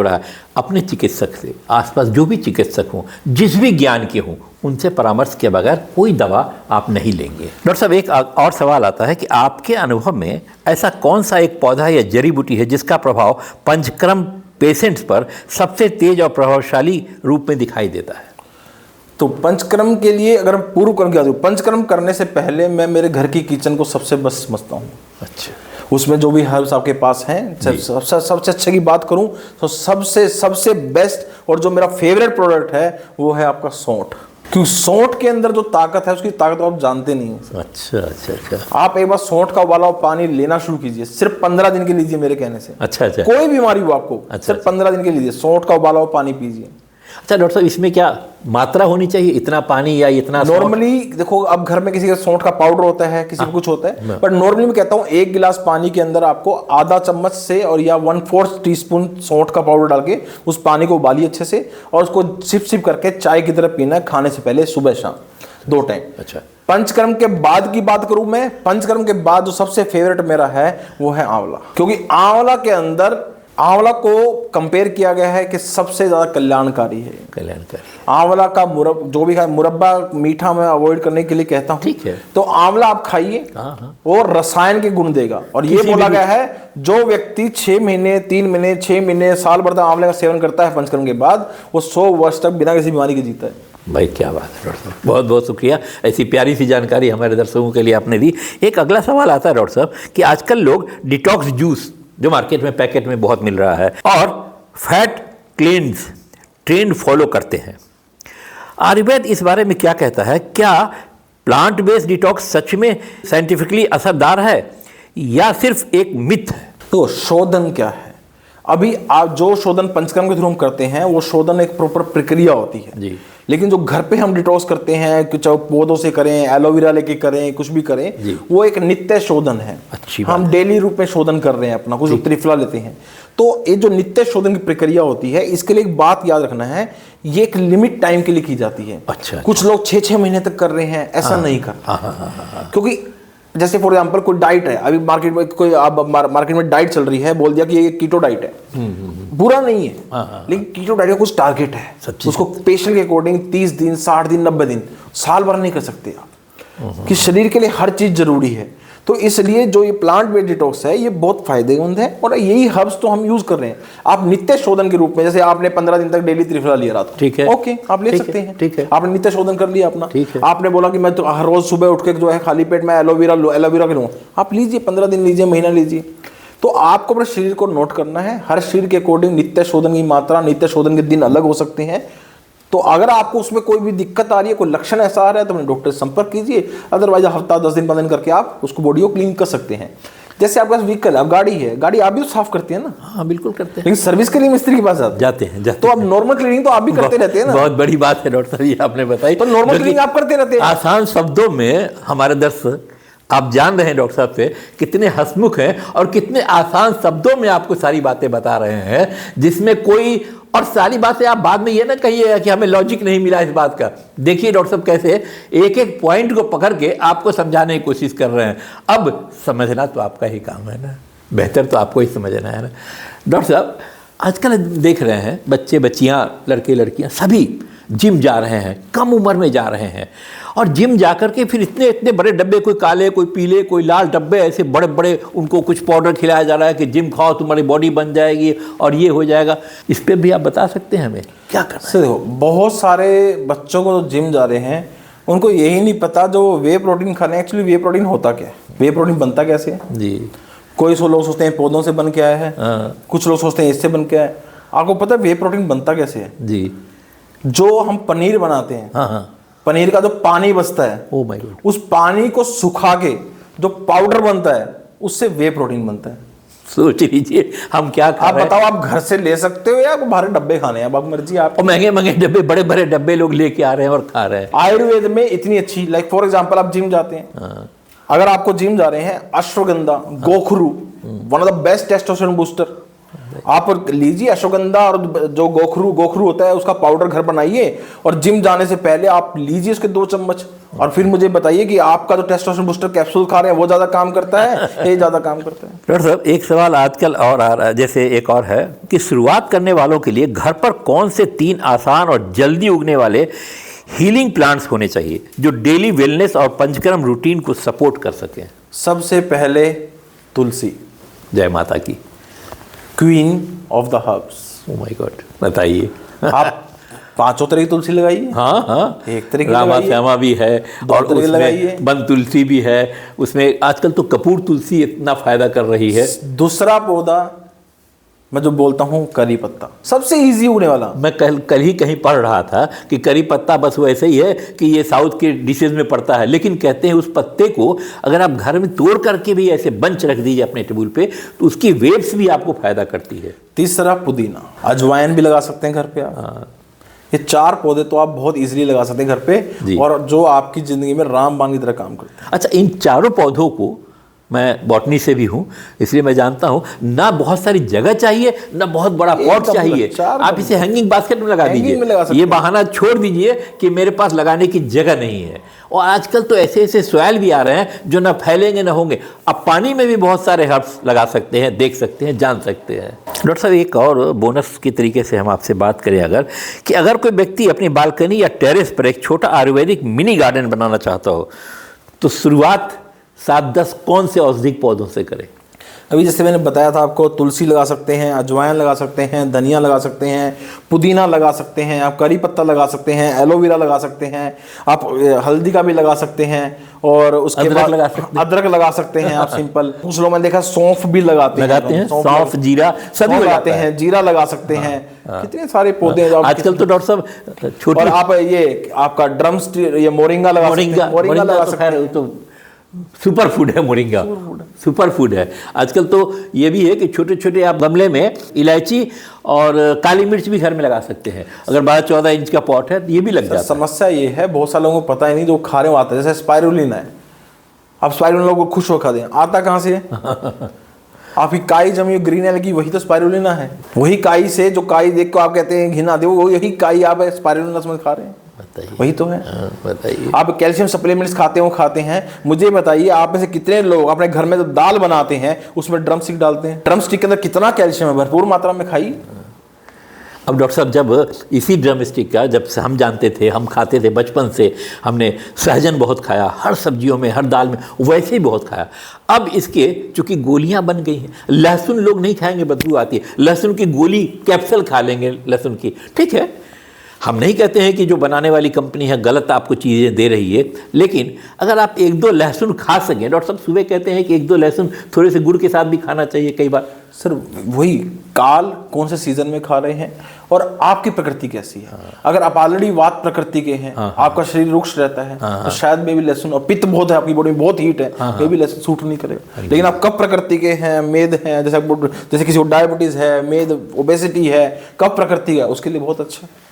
रहा है, अपने चिकित्सक से, आसपास जो भी चिकित्सक हों, जिस भी ज्ञान के हों, उनसे परामर्श के बगैर कोई दवा आप नहीं लेंगे। डॉक्टर साहब, एक और सवाल आता है कि आपके अनुभव में ऐसा कौन सा एक पौधा या जड़ी बूटी है जिसका प्रभाव पंचकर्म पेशेंट्स पर सबसे तेज और प्रभावशाली रूप में दिखाई देता है? तो पंचकर्म के लिए अगर पूर्व कर्म की बात करूं, पंचकर्म करने से पहले मैं मेरे घर की किचन को सबसे बेस्ट समझता हूँ। अच्छा। उसमें जो भी हर्ब्स आपके पास हैं, सबसे अच्छे की बात करूं तो सबसे बेस्ट और जो मेरा फेवरेट प्रोडक्ट है वो है आपका सौंठ। क्योंकि सौंठ के अंदर जो ताकत है उसकी ताकत आप जानते नहीं हैं। अच्छा अच्छा अच्छा। आप एक बार सौंठ का उबाला हुआ पानी लेना शुरू कीजिए, सिर्फ 15 दिन के लीजिए मेरे कहने से। अच्छा अच्छा। कोई बीमारी हो आपको, अच्छा, सिर्फ 15 दिन के लीजिए, सौंठ का उबाला हुआ पानी पीजिए। अच्छा डॉक्टर साहब, इसमें क्या मात्रा होनी चाहिए, इतना पानी या इतना? नॉर्मली देखो, अब घर में किसी का सौंठ का पाउडर होता है, किसी को कुछ होता है, पर नॉर्मली मैं कहता हूँ 1 गिलास पानी के अंदर आपको आधा चम्मच से और या 1/4 टीस्पून सौंठ का पाउडर डाल के उस पानी को उबालिए अच्छे से, और उसको सिप करके चाय की तरह पीना है, खाने से पहले सुबह शाम 2 टाइम। अच्छा। पंचकर्म के बाद की बात करूं मैं, पंचकर्म के बाद जो सबसे फेवरेट मेरा है वो है आंवला। क्योंकि आंवला के अंदर, आंवला को कंपेयर किया गया है कि सबसे ज्यादा कल्याणकारी है। कल्याणकारी आंवला का जो भी खाए, मुरब्बा मीठा मैं अवॉइड करने के लिए कहता हूँ। ठीक है। तो आंवला आप खाइए, वो रसायन के गुण देगा। और ये बोला गया है जो व्यक्ति 6 महीने, 3 महीने, 6 महीने, साल भर तक आंवले का सेवन करता है पंचकर्म के बाद, वो 100 वर्ष तक बिना किसी बीमारी के जीता है। भाई क्या बात है डॉक्टर साहब, बहुत बहुत शुक्रिया, ऐसी प्यारी सी जानकारी हमारे दर्शकों के लिए आपने दी। एक अगला सवाल आता है डॉक्टर साहब कि आजकल लोग डिटॉक्स जूस जो मार्केट में पैकेट में बहुत मिल रहा है और फैट क्लींस ट्रेंड फॉलो करते हैं, आयुर्वेद इस बारे में क्या कहता है? क्या प्लांट बेस्ड डिटॉक्स सच में साइंटिफिकली असरदार है या सिर्फ एक मिथ है? तो शोधन क्या है? अभी आप जो शोधन पंचकर्म के थ्रू हम करते हैं वो शोधन एक प्रॉपर प्रक्रिया होती है जी। लेकिन जो घर पे हम डिटॉक्स करते हैं, चाहे पौधों से करें, एलोवेरा लेके करें, कुछ भी करें, वो एक नित्य शोधन है। अच्छी हम डेली रूप में शोधन कर रहे हैं अपना, कुछ त्रिफला लेते हैं। तो ये जो नित्य शोधन की प्रक्रिया होती है, इसके लिए एक बात याद रखना है, ये एक लिमिट टाइम के लिए की जाती है। अच्छा। कुछ लोग 6-6 महीने तक कर रहे हैं, ऐसा नहीं कर। क्योंकि जैसे फॉर एग्जांपल कोई डाइट है, अभी मार्केट में कोई मार्केट में डाइट चल रही है, बोल दिया कि ये कीटो डाइट है, बुरा नहीं है, लेकिन कीटो डाइट का कुछ टारगेट है, उसको पेशेंट के अकॉर्डिंग 30 दिन, 60 दिन, 90 दिन, साल भर नहीं कर सकते आप, कि शरीर के लिए हर चीज जरूरी है। तो इसलिए जो ये प्लांट बेस्ड डिटॉक्स है ये बहुत फायदेमंद है, और यही हर्ब्स तो हम यूज कर रहे हैं। आप नित्य शोधन के रूप में, जैसे आपने 15 दिन तक डेली त्रिफला लिया रात, ठीक है, ओके, आप ले सकते हैं, ठीक है, आपने नित्य शोधन कर लिया अपना। ठीक है। आपने बोला कि मैं तो हर रोज सुबह उठ के जो है खाली पेट में एलोवेरा लूंगा, आप लीजिए, 15 दिन लीजिए, महीना लीजिए। तो आपको अपने शरीर को नोट करना है, हर शरीर के अकॉर्डिंग नित्य शोधन की मात्रा, नित्य शोधन के दिन अलग हो सकते हैं। तो अगर आपको उसमें कोई भी दिक्कत आ रही है, कोई लक्षण ऐसा आ रहा है, तो अपने डॉक्टर से संपर्क कीजिए। अदरवाइज हफ्ता 10 दिन 15 दिन करके आप उसको बॉडी को क्लीन कर सकते हैं। जैसे आपके पास व्हीकल है, गाड़ी है, गाड़ी आप भी तो साफ करते हैं ना? हाँ बिल्कुल करते हैं, लेकिन सर्विस के लिए मिस्त्री के पास जाते हैं। तो अब नॉर्मल क्लीनिंग तो आप भी करते रहते हैं ना? बहुत बड़ी बात है डॉक्टर साहब, ये आपने बताई। तो नॉर्मल क्लीनिंग आप करते रहते हैं। आसान शब्दों में हमारे दर्शक आप जान रहे हैं डॉक्टर साहब से कितने हंसमुख हैं और कितने आसान शब्दों में आपको सारी बातें बता रहे हैं, जिसमें कोई और सारी बातें आप बाद में ये ना कहिए कि हमें लॉजिक नहीं मिला इस बात का। देखिए डॉक्टर साहब कैसे एक एक पॉइंट को पकड़ के आपको समझाने की कोशिश कर रहे हैं। अब समझना तो आपका ही काम है ना, बेहतर तो आपको ही समझना है ना। डॉक्टर साहब आजकल देख रहे हैं बच्चे बच्चियाँ, लड़के लड़कियाँ सभी जिम जा रहे हैं, कम उम्र में जा रहे हैं, और जिम जा कर के फिर इतने इतने बड़े डब्बे, कोई काले, कोई पीले, कोई लाल डब्बे, ऐसे बड़े बड़े उनको कुछ पाउडर खिलाया जा रहा है कि जिम खाओ तुम्हारी बॉडी बन जाएगी और ये हो जाएगा। इस पर भी आप बता सकते हैं हमें क्या करना है? देखो, बहुत सारे बच्चों को जो जिम जा रहे हैं उनको यही नहीं पता जो वे प्रोटीन खाने, एक्चुअली वे प्रोटीन होता क्या है, वे प्रोटीन बनता कैसे है जी। कोई लोग सोचते हैं पौधों से बन के आया है, कुछ लोग सोचते हैं इससे बन के आया है। आपको पता है वे प्रोटीन बनता कैसे है? जी। जो हम पनीर बनाते हैं, हाँ, पनीर का जो पानी बचता है, ओ माय गॉड, उस पानी को सुखा के जो पाउडर बनता है उससे वे प्रोटीन बनता है। सोच लीजिए हम क्या खा आप रहे हैं। बताओ, आप घर से ले सकते हो या बाहर डब्बे खाने हैं? अब मर्जी आप। और महंगे महंगे डब्बे, बड़े बड़े डब्बे लोग लेके आ रहे हैं और खा रहे हैं। आयुर्वेद में इतनी अच्छी, लाइक फॉर एग्जांपल आप जिम जाते हैं, अगर आपको जिम जा रहे हैं, अश्वगंधा, गोखरू, one of the best testosterone booster, आप लीजिए अश्वगंधा और जो गोखरू होता है उसका पाउडर घर बनाइए, और जिम जाने से पहले आप लीजिए उसके 2 चम्मच, और फिर मुझे बताइए कि आपका जो टेस्टोस्टेरोन बूस्टर कैप्सूल खा रहे हैं वो ज्यादा काम करता है ये ज्यादा काम करता है। डॉक्टर साहब एक सवाल आजकल और आ रहा है, जैसे एक और है कि शुरुआत करने वालों के लिए घर पर कौन से 3 आसान और जल्दी उगने वाले हीलिंग प्लांट्स होने चाहिए जो डेली वेलनेस और पंचकर्म रूटीन को सपोर्ट कर सकें? सबसे पहले तुलसी, जय माता की। Queen of the herbs. Oh my God, बताइए। आप 5 तरह की तुलसी लगाइए। हाँ हाँ, एक तरह की रामा लगाइए, श्यामा भी है, 2 और तरह की लगाइए, उसमें बन तुलसी भी है, उसमें आजकल तो कपूर तुलसी इतना फायदा कर रही है। दूसरा पौधा मैं जो बोलता हूँ करी पत्ता, सबसे इजी उगने वाला। मैं कल ही कहीं पढ़ रहा था कि करी पत्ता बस वैसे ही है कि ये साउथ के डिशेज में पड़ता है, लेकिन कहते हैं उस पत्ते को अगर आप घर में तोड़ करके भी ऐसे बंच रख दीजिए अपने टेबल पे तो उसकी वेव्स भी आपको फायदा करती है। तीसरा पुदीना, अजवाइन भी लगा सकते हैं घर पे आप। ये 4 पौधे तो आप बहुत इजीली लगा सकते हैं घर पे, और जो आपकी जिंदगी में रामबाण की तरह काम करते हैं। अच्छा, इन चारों पौधों को, मैं बॉटनी से भी हूँ इसलिए मैं जानता हूँ, ना बहुत सारी जगह चाहिए ना बहुत बड़ा पॉट चाहिए। आप इसे हैंगिंग बास्केट में लगा दीजिए, ये बहाना छोड़ दीजिए कि मेरे पास लगाने की जगह नहीं है। और आजकल तो ऐसे ऐसे सॉइल भी आ रहे हैं जो ना फैलेंगे ना होंगे। अब पानी में भी बहुत सारे हर्ब्स लगा सकते हैं, देख सकते हैं, जान सकते हैं। डॉक्टर साहब, एक और बोनस की तरीके से हम आपसे बात करें अगर कोई व्यक्ति अपनी बालकनी या टेरेस पर एक छोटा आयुर्वेदिक मिनी गार्डन बनाना चाहता हो तो शुरुआत 7-10 कौन से औषधिक पौधों से करें? अभी जैसे मैंने बताया था आपको, तुलसी लगा सकते हैं, अजवाइन लगा सकते हैं, धनिया लगा सकते हैं, पुदीना लगा सकते हैं, आप करी पत्ता लगा सकते हैं, एलोवेरा लगा सकते हैं, आप हल्दी का भी लगा सकते हैं, और उसके बाद अदरक लगा सकते हैं आप सिंपल। कुछ लोग मैंने देखा सौंफ भी लगाते हैं, सौंफ, जीरा सभी लगाते हैं, जीरा लगा सकते हैं। कितने सारे पौधे हैं आजकल तो डॉक्टर साहब छोटे। और आप ये आपका ड्रम्स, ये मोरिंगा लगा सकते हैं, मोरिंगा लगा सकते हैं। सुपर फूड है मोरिंगा, सुपर फूड है। आजकल तो ये भी है कि छोटे छोटे आप गमले में इलायची और काली मिर्च भी घर में लगा सकते हैं। अगर 12-14 इंच का पॉट है तो ये भी लग जाता है। समस्या ये है, बहुत सारे लोगों को पता ही नहीं, जो खा रहे हो आता है। जैसे स्पाइरुलिना है, आप स्पाइरुलिना लोगों को खुश हो खा दें, आता कहाँ से है? आपकी काई जमी ग्रीन अलगी, वही तो स्पाइरुलिना है। वही काई से, जो काई देख को आप कहते हैं घिना दे, वो यही काई आप स्पाइरुलिना समझ खा रहे हैं। वही तो है। बताइए, आप कैल्शियम सप्लीमेंट्स खाते हैं। मुझे बताइए, आप में से कितने लोग अपने घर में जो दाल बनाते हैं उसमें ड्रम स्टिक डालते हैं? ड्रम स्टिक के अंदर कितना कैल्शियम है, भरपूर मात्रा में खाइए। अब डॉक्टर साहब, जब इसी ड्रम स्टिक का, जब से हम जानते थे, हम खाते थे बचपन से, हमने सहजन बहुत खाया, हर सब्जियों में, हर दाल में, वैसे ही बहुत खाया। अब इसके चूंकि गोलियां बन गई हैं, लहसुन लोग नहीं खाएंगे, बदबू आती है, लहसुन की गोली कैप्सूल खा लेंगे लहसुन की। ठीक है, हम नहीं कहते हैं कि जो बनाने वाली कंपनी है गलत आपको चीज़ें दे रही है, लेकिन अगर आप 1-2 लहसुन खा सकें, डॉक्टर साहब सुबह कहते हैं कि 1-2 लहसुन थोड़े से गुड़ के साथ भी खाना चाहिए कई बार। सर वही काल कौन से सीजन में खा रहे हैं और आपकी प्रकृति कैसी है। अगर आप ऑलरेडी वात प्रकृति के हैं, आपका शरीर रुक्ष रहता है, तो शायद मे भी लहसुन, और पित्त बहुत है आपकी बॉडी में, बहुत हीट है, मे भी लहसुन सूट नहीं करेगा। लेकिन आप कब प्रकृति के हैं, मेद हैं, जैसे किसी को डायबिटीज है, मेद, ओबेसिटी है, कब प्रकृति का, उसके लिए बहुत अच्छा है।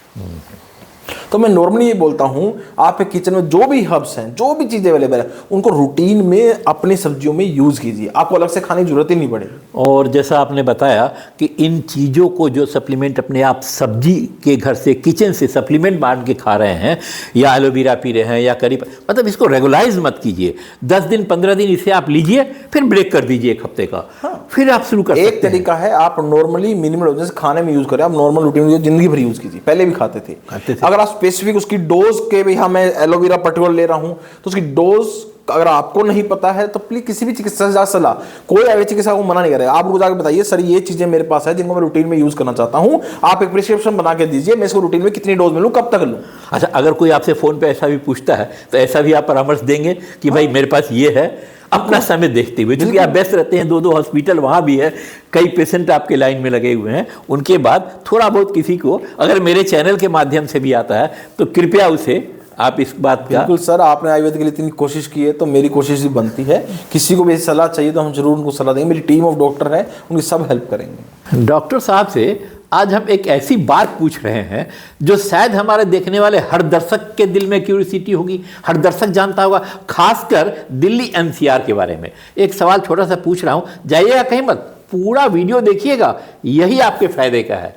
तो मैं नॉर्मली ये बोलता हूँ, आपके किचन में जो भी हर्ब्स हैं, जो भी चीज़ें अवेलेबल है, उनको रूटीन में अपनी सब्जियों में यूज़ कीजिए, आपको अलग से खाने की जरूरत ही नहीं पड़ेगी। और जैसा आपने बताया कि इन चीज़ों को जो सप्लीमेंट अपने आप सब्जी के घर से, किचन से सप्लीमेंट बांट के खा रहे हैं, या एलोवेरा पी रहे हैं, या करी, मतलब इसको रेगुलाइज मत कीजिए। 10 दिन 15 दिन इसे आप लीजिए, फिर ब्रेक कर दीजिए 1 हफ्ते का, फिर आप शुरू कर सकते हैं। एक तरीका है, आप नॉर्मली मिनिमल, जैसे खाने में यूज़ करें, आप नॉर्मल रूटीन में जिंदगी भर यूज़ कीजिए। पहले भी खाते थे। अगर आप स्पेसिफिक उसकी डोज के भी, हाँ मैं एलोवेरा पर्टिकुलर ले रहा हूं, तो उसकी डोज अगर आपको नहीं पता है तो प्लीज किसी भी चिकित्सक से सलाह, कोई आयुर्वेदिक चिकित्सक को मना नहीं करेगा। आप रोज आके बताइए, सर ये चीजें मेरे पास है जिनको मैं रूटीन में यूज करना चाहता हूं, आप एक प्रिस्क्रिप्शन बना के दीजिए, मैं इसको रूटीन में कितनी डोज में लूं, कब तक लूं। अच्छा, अगर कोई आपसे फोन पे ऐसा भी पूछता है तो ऐसा भी आप परामर्श देंगे कि भाई मेरे पास ये है, अपना समय देखते हुए, क्योंकि आप व्यस्त रहते हैं, 2-2 हॉस्पिटल वहाँ भी है, कई पेशेंट आपके लाइन में लगे हुए हैं, उनके बाद थोड़ा बहुत किसी को अगर मेरे चैनल के माध्यम से भी आता है तो कृपया उसे आप इस बात का। बिल्कुल सर, आपने आयुर्वेद के लिए इतनी कोशिश की है तो मेरी कोशिश भी बनती है, किसी को भी सलाह चाहिए तो हम जरूर उनको सलाह देंगे। मेरी टीम ऑफ डॉक्टर है, उनकी सब हेल्प करेंगे। डॉक्टर साहब से आज हम एक ऐसी बात पूछ रहे हैं जो शायद हमारे देखने वाले हर दर्शक के दिल में क्यूरियोसिटी होगी, हर दर्शक जानता होगा, खासकर दिल्ली एनसीआर के बारे में। एक सवाल छोटा सा पूछ रहा हूं, जाइएगा कहीं मत, पूरा वीडियो देखिएगा, यही आपके फायदे का है।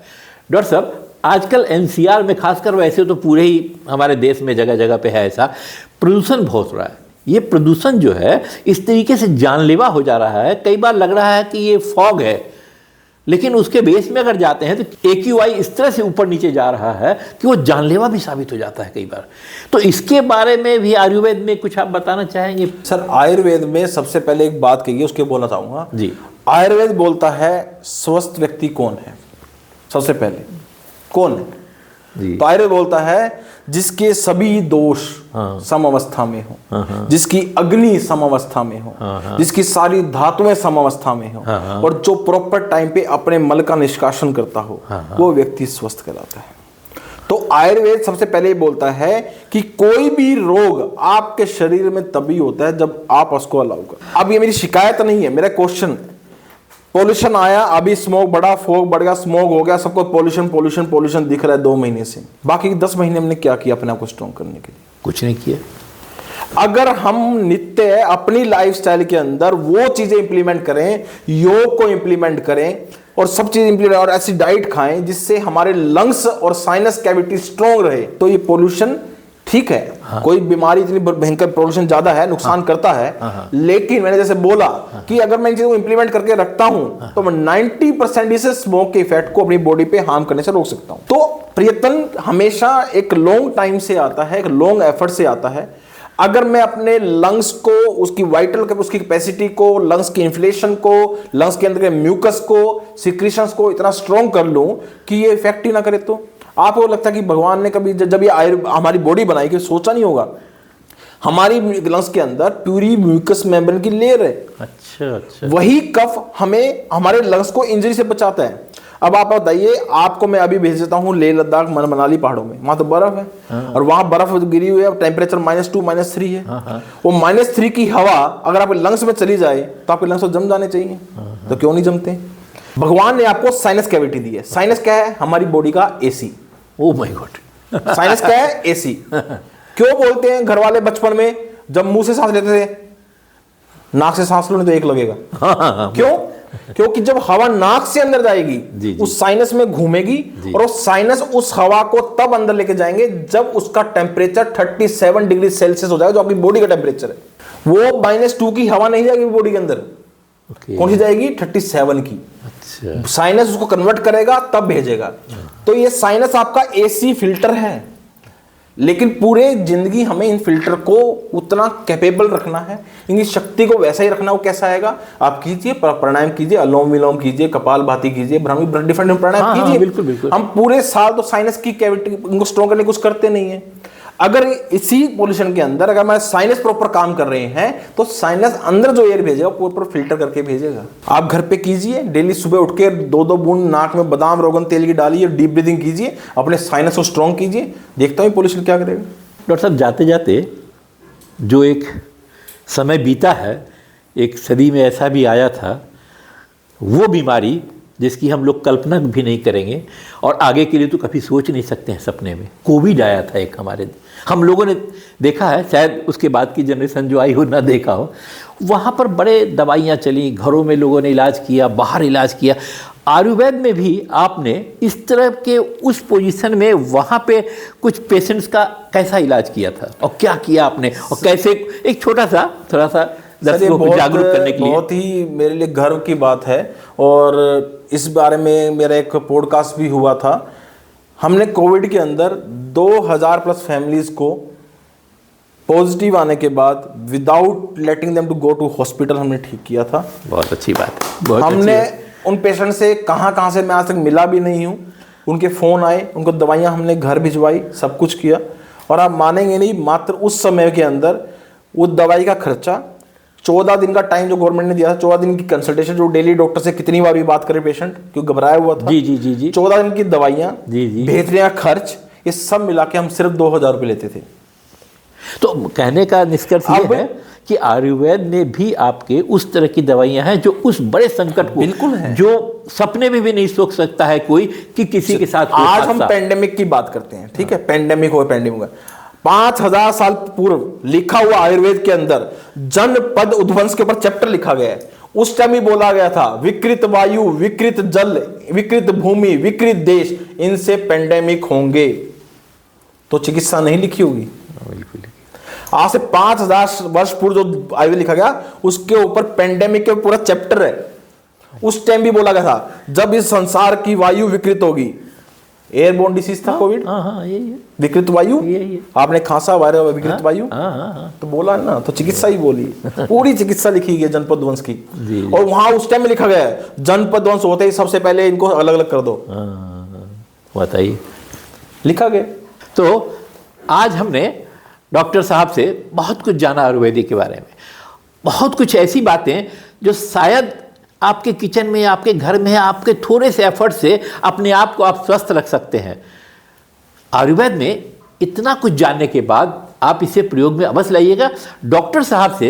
डॉक्टर साहब, आजकल एनसीआर में खासकर, वैसे तो पूरे ही हमारे देश में जगह जगह पे है ऐसा, प्रदूषण बहुत हो रहा है। ये प्रदूषण जो है इस तरीके से जानलेवा हो जा रहा है, कई बार लग रहा है कि ये फॉग है, लेकिन उसके बेस में अगर जाते हैं तो AQI इस तरह से ऊपर नीचे जा रहा है कि वो जानलेवा भी साबित हो जाता है कई बार। तो इसके बारे में भी आयुर्वेद में कुछ आप बताना चाहेंगे? सर, आयुर्वेद में सबसे पहले एक बात कही, उसके बोलना चाहूँगा जी। आयुर्वेद बोलता है स्वस्थ व्यक्ति कौन है, सबसे पहले कौन है जी। तो आयुर्वेद बोलता है जिसके सभी दोष सम अवस्था में हो, जिसकी अग्नि सम अवस्था में हो, जिसकी सारी धातुएं सम अवस्था में हो, और जो प्रॉपर टाइम पे अपने मल का निष्कासन करता हो, वो व्यक्ति स्वस्थ कहलाता है। तो आयुर्वेद सबसे पहले बोलता है कि कोई भी रोग आपके शरीर में तभी होता है जब आप उसको अलाउ कर। अब ये मेरी शिकायत नहीं है, मेरा क्वेश्चन है। पोल्यूशन आया, अभी स्मोक बढ़ा, फोग बढ़ गया, स्मोक हो गया, सबको पोल्यूशन पोल्यूशन पोल्यूशन दिख रहा है 2 महीने से। बाकी 10 महीने हमने क्या किया अपने आप को स्ट्रॉन्ग करने के लिए? कुछ नहीं किया। अगर हम नित्य अपनी लाइफस्टाइल के अंदर वो चीजें इंप्लीमेंट करें, योग को इंप्लीमेंट करें और सब चीज इंप्लीमेंट, और ऐसी डाइट खाएं जिससे हमारे लंग्स और साइनस कैविटी स्ट्रॉन्ग रहे, तो ये पोल्यूशन ठीक है। कोई बीमारी इतनी भयंकर, पोल्यूशन ज्यादा है, नुकसान करता है, लेकिन मैंने जैसे बोला कि अगर मैं इन चीजों को इंप्लीमेंट करके रखता हूं तो मैं 90% इसे स्मोक के इफेक्ट को अपनी बॉडी पे हार्म करने से रोक सकता हूं। तो प्रयत्न हमेशा एक लॉन्ग टाइम से आता है, एक लॉन्ग एफर्ट से आता है। अगर मैं अपने लंग्स को, उसकी वाइटल उसकी कैपेसिटी को, लंग्स की इन्फ्लेशन को, लंग्स के अंदर के म्यूकस को, सिक्रीशंस को इतना स्ट्रॉन्ग कर लूं कि ये इफेक्ट ही ना करे, तो आपको लगता है कि भगवान ने कभी जब ये हमारी बॉडी बनाई कि सोचा नहीं होगा हमारी लंग्स के अंदर पूरी म्यूकस मेम्ब्रेन की लेयर है। अच्छा। वही कफ हमें हमारे लंग्स को इंजरी से बचाता है। अब आप बताइए, आपको मैं अभी भेज देता हूं लेह लद्दाख मनाली पहाड़ों में, वहां तो बर्फ है और वहां बर्फ गिरी हुई है, टेम्परेचर -2 -3 है। वो -3 की हवा अगर आपके लंग्स में चली जाए तो आपके लंग्स जम जाने चाहिए, तो क्यों नहीं जमते? भगवान ने आपको साइनस कैविटी दी है। साइनस क्या है? हमारी बॉडी का AC। Oh my God. Sinus क्या है? AC। क्यों बोलते हैं घर वाले बचपन में जब मुंह से सांस लेते थे, नाक से सांस लो नहीं तो एक लगेगा? क्यों? क्योंकि जब हवा नाक से अंदर जाएगी उस साइनस में घूमेगी और उस साइनस उस हवा को तब अंदर लेके जाएंगे जब उसका टेम्परेचर 37 डिग्री सेल्सियस हो जाएगा, जो आपकी बॉडी का टेम्परेचर है। वो -2 की हवा नहीं जाएगी बॉडी के अंदर। कौन सी जाएगी? 37 की। अच्छा। साइनस उसको कन्वर्ट करेगा तब भेजेगा। तो ये साइनस आपका AC फिल्टर है, लेकिन पूरे जिंदगी हमें इन फिल्टर को उतना कैपेबल रखना है, इनकी शक्ति को वैसा ही रखना। वो कैसा आएगा? आप कीजिए, प्राणायाम कीजिए, अनुलोम विलोम कीजिए, कपालभाति कीजिए, डिफरेंट प्राणायाम कीजिए। बिल्कुल बिल्कुल। हम पूरे साल तो साइनस की कैविटी इनको स्ट्रॉन्ग करने कुछ करते नहीं है। अगर इसी पोल्यूशन के अंदर अगर हमारे साइनस प्रॉपर काम कर रहे हैं तो साइनस अंदर जो एयर भेजेगा प्रॉपर फिल्टर करके भेजेगा। आप घर पे कीजिए, डेली सुबह उठ के 2-2 बूंद नाक में बादाम रोगन तेल की डालिए, डीप ब्रीदिंग कीजिए, अपने साइनस को स्ट्रॉन्ग कीजिए, देखता हूँ पोल्यूशन क्या करेगा। डॉक्टर साहब, जाते जाते जो एक समय बीता है, एक सदी में ऐसा भी आया था, वो बीमारी जिसकी हम लोग कल्पना भी नहीं करेंगे और आगे के लिए तो कभी सोच नहीं सकते हैं सपने में। कोविड आया था एक, हमारे हम लोगों ने देखा है, शायद उसके बाद की जनरेशन जो आई हो ना देखा हो। वहाँ पर बड़े दवाइयाँ चली, घरों में लोगों ने इलाज किया, बाहर इलाज किया। आयुर्वेद में भी आपने इस तरह के उस पोजीशन में वहाँ पे कुछ पेशेंट्स का कैसा इलाज किया था और क्या किया आपने, और कैसे, एक छोटा सा थोड़ा सा दर्शकों को जागरूक करने के लिए? बहुत ही मेरे लिए गर्व की बात है और इस बारे में मेरा एक पॉडकास्ट भी हुआ था। हमने कोविड के अंदर 2000 प्लस फैमिलीज को पॉजिटिव आने के बाद without letting them to go to hospital हमने ठीक किया था। बहुत अच्छी बात है। हमने उन पेशेंट से कहाँ से मैं आज तक मिला भी नहीं हूँ, उनके फ़ोन आए, उनको दवाइयाँ हमने घर भिजवाई, सब कुछ किया। और आप मानेंगे नहीं, मात्र उस समय के अंदर वो दवाई का खर्चा, 14 दिन का टाइम जो गवर्नमेंट ने दिया था, 14 दिन की कंसल्टेशन, जो डेली डॉक्टर से कितनी बार भी बात करे पेशेंट क्योंकि घबराया हुआ था, जी 14 दिन की दवाइयाँ, भेजने का खर्च, ये सब मिला के हम सिर्फ 2000 रुपये लेते थे। तो कहने का निष्कर्ष ये है कि आयुर्वेद ने भी आपके उस तरह की दवाइयां हैं जो उस बड़े संकट को, बिल्कुल है, जो सपने में भी नहीं सोच सकता है कोई कि किसी के साथ। आज हम पेंडेमिक की बात करते हैं, ठीक है, पेंडेमिक हो, पेंडेमिक 5000 साल पूर्व लिखा हुआ आयुर्वेद के अंदर जनपद उद्वंस के ऊपर चैप्टर लिखा गया है। उस टाइम ही बोला गया था विकृत वायु, विकृत जल, विकृत भूमि, विकृत देश, इनसे पेंडेमिक होंगे। तो चिकित्सा नहीं लिखी होगी? बिल्कुल। आज से 5000 वर्ष पूर्व जो आयुर्वेद लिखा गया उसके ऊपर पेंडेमिक के पूरा चैप्टर है। उस टाइम भी बोला गया था जब इस संसार की वायु विकृत होगी। एयरबोर्न डिसीज था कोविड, यही है, विकृत वायु, यही। आपने खांसा वायरस विकृत वायु, तो बोला है ना, तो चिकित्सा ही बोली, पूरी चिकित्सा लिखी गई है जनपद वंश की। और वहां उस टाइम में लिखा गया है जनपद वंश होते ही सबसे पहले इनको अलग अलग कर दो, बताइए, लिखा गया। तो आज हमने डॉक्टर साहब से बहुत कुछ जाना आयुर्वेदिक के बारे में, बहुत कुछ ऐसी बातें जो शायद आपके किचन में, आपके घर में, आपके थोड़े से एफर्ट से अपने आप को आप स्वस्थ रख सकते हैं। आयुर्वेद में इतना कुछ जानने के बाद आप इसे प्रयोग में अवश्य लाइएगा। डॉक्टर साहब से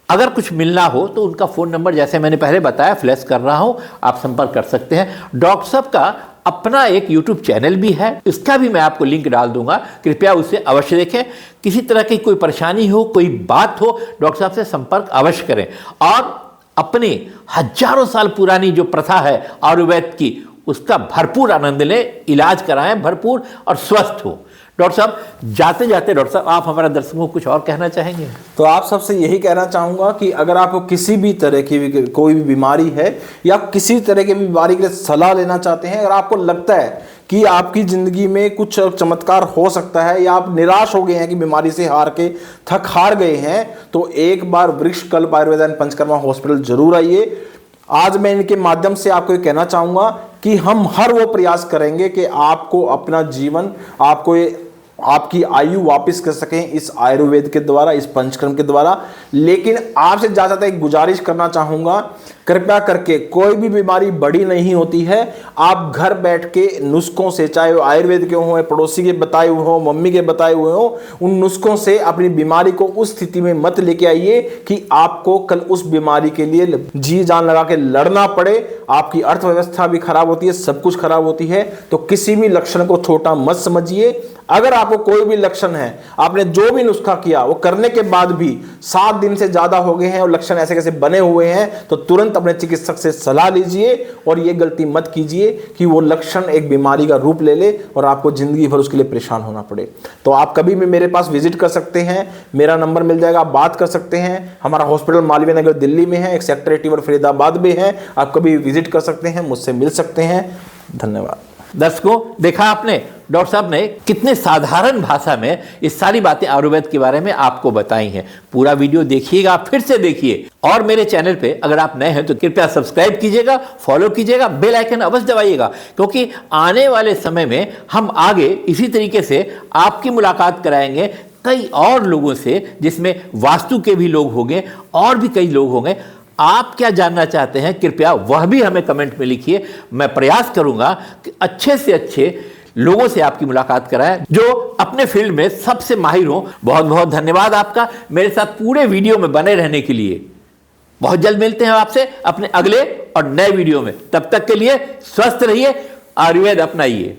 अगर कुछ मिलना हो तो उनका फ़ोन नंबर जैसे मैंने पहले बताया फ्लैश कर रहा हूँ, आप संपर्क कर सकते हैं। डॉक्टर साहब का अपना एक यूट्यूब चैनल भी है, इसका भी मैं आपको लिंक डाल दूंगा, कृपया उसे अवश्य देखें। किसी तरह की कोई परेशानी हो, कोई बात हो, डॉक्टर साहब से संपर्क अवश्य करें और अपनी हजारों साल पुरानी जो प्रथा है आयुर्वेद की, उसका भरपूर आनंद लें, इलाज कराएं भरपूर और स्वस्थ हो। डॉक्टर साहब जाते जाते, डॉक्टर साहब आप हमारे दर्शकों को कुछ और कहना चाहेंगे? तो आप सबसे यही कहना चाहूँगा कि अगर आपको किसी भी तरह की कोई भी बीमारी है या किसी तरह की बीमारी के लिए सलाह लेना चाहते हैं, अगर आपको लगता है कि आपकी ज़िंदगी में कुछ चमत्कार हो सकता है या आप निराश हो गए हैं कि बीमारी से हार के थक हार गए हैं, तो एक बार वृक्ष कल्प आयुर्वेद एंड पंचकर्मा हॉस्पिटल जरूर आइए। आज मैं इनके माध्यम से आपको ये कहना चाहूँगा कि हम हर वो प्रयास करेंगे कि आपको अपना जीवन, आपकी आयु वापस कर सकें इस आयुर्वेद के द्वारा, इस पंचकर्म के द्वारा। लेकिन आपसे ज़्यादा एक गुजारिश करना चाहूँगा, कृपया करके कोई भी बीमारी बड़ी नहीं होती है। आप घर बैठ के नुस्खों से, चाहे वो आयुर्वेद के हों, पड़ोसी के बताए हुए हों, मम्मी के बताए हुए हों, उन नुस्खों से अपनी बीमारी को उस स्थिति में मत लेके आइए कि आपको कल उस बीमारी के लिए जी जान लगा के लड़ना पड़े। आपकी अर्थव्यवस्था भी खराब होती है, सब कुछ खराब होती है। तो किसी भी लक्षण को छोटा मत समझिए। अगर आपको कोई भी लक्षण है, आपने जो भी नुस्खा किया वो करने के बाद भी 7 दिन से ज्यादा हो गए हैं और लक्षण ऐसे कैसे बने हुए हैं, तो तुरंत अपने चिकित्सक से सलाह लीजिए और ये गलती मत कीजिए कि वो लक्षण एक बीमारी का रूप ले ले और आपको जिंदगी भर उसके लिए परेशान होना पड़े। तो आप कभी भी मेरे पास विजिट कर सकते हैं, मेरा नंबर मिल जाएगा, आप बात कर सकते हैं। हमारा हॉस्पिटल मालवीय नगर दिल्ली में है, एक सेक्टर 81 फरीदाबाद में है। आप कभी विजिट कर सकते हैं, मुझसे मिल सकते हैं। धन्यवाद। दर्शकों, देखा आपने डॉक्टर साहब ने कितने साधारण भाषा में इस सारी बातें आयुर्वेद के बारे में आपको बताई हैं। पूरा वीडियो देखिएगा, फिर से देखिए। और मेरे चैनल पे अगर आप नए हैं तो कृपया सब्सक्राइब कीजिएगा, फॉलो कीजिएगा, बेल आइकन अवश्य दबाइएगा, क्योंकि आने वाले समय में हम आगे इसी तरीके से आपकी मुलाकात कराएंगे कई और लोगों से, जिसमें वास्तु के भी लोग होंगे और भी कई लोग होंगे। आप क्या जानना चाहते हैं, कृपया वह भी हमें कमेंट में लिखिए। मैं प्रयास करूंगा कि अच्छे से अच्छे लोगों से आपकी मुलाकात कराएं जो अपने फील्ड में सबसे माहिर हों। बहुत बहुत धन्यवाद आपका मेरे साथ पूरे वीडियो में बने रहने के लिए। बहुत जल्द मिलते हैं आपसे अपने अगले और नए वीडियो में। तब तक के लिए स्वस्थ रहिए, आयुर्वेद अपनाइए।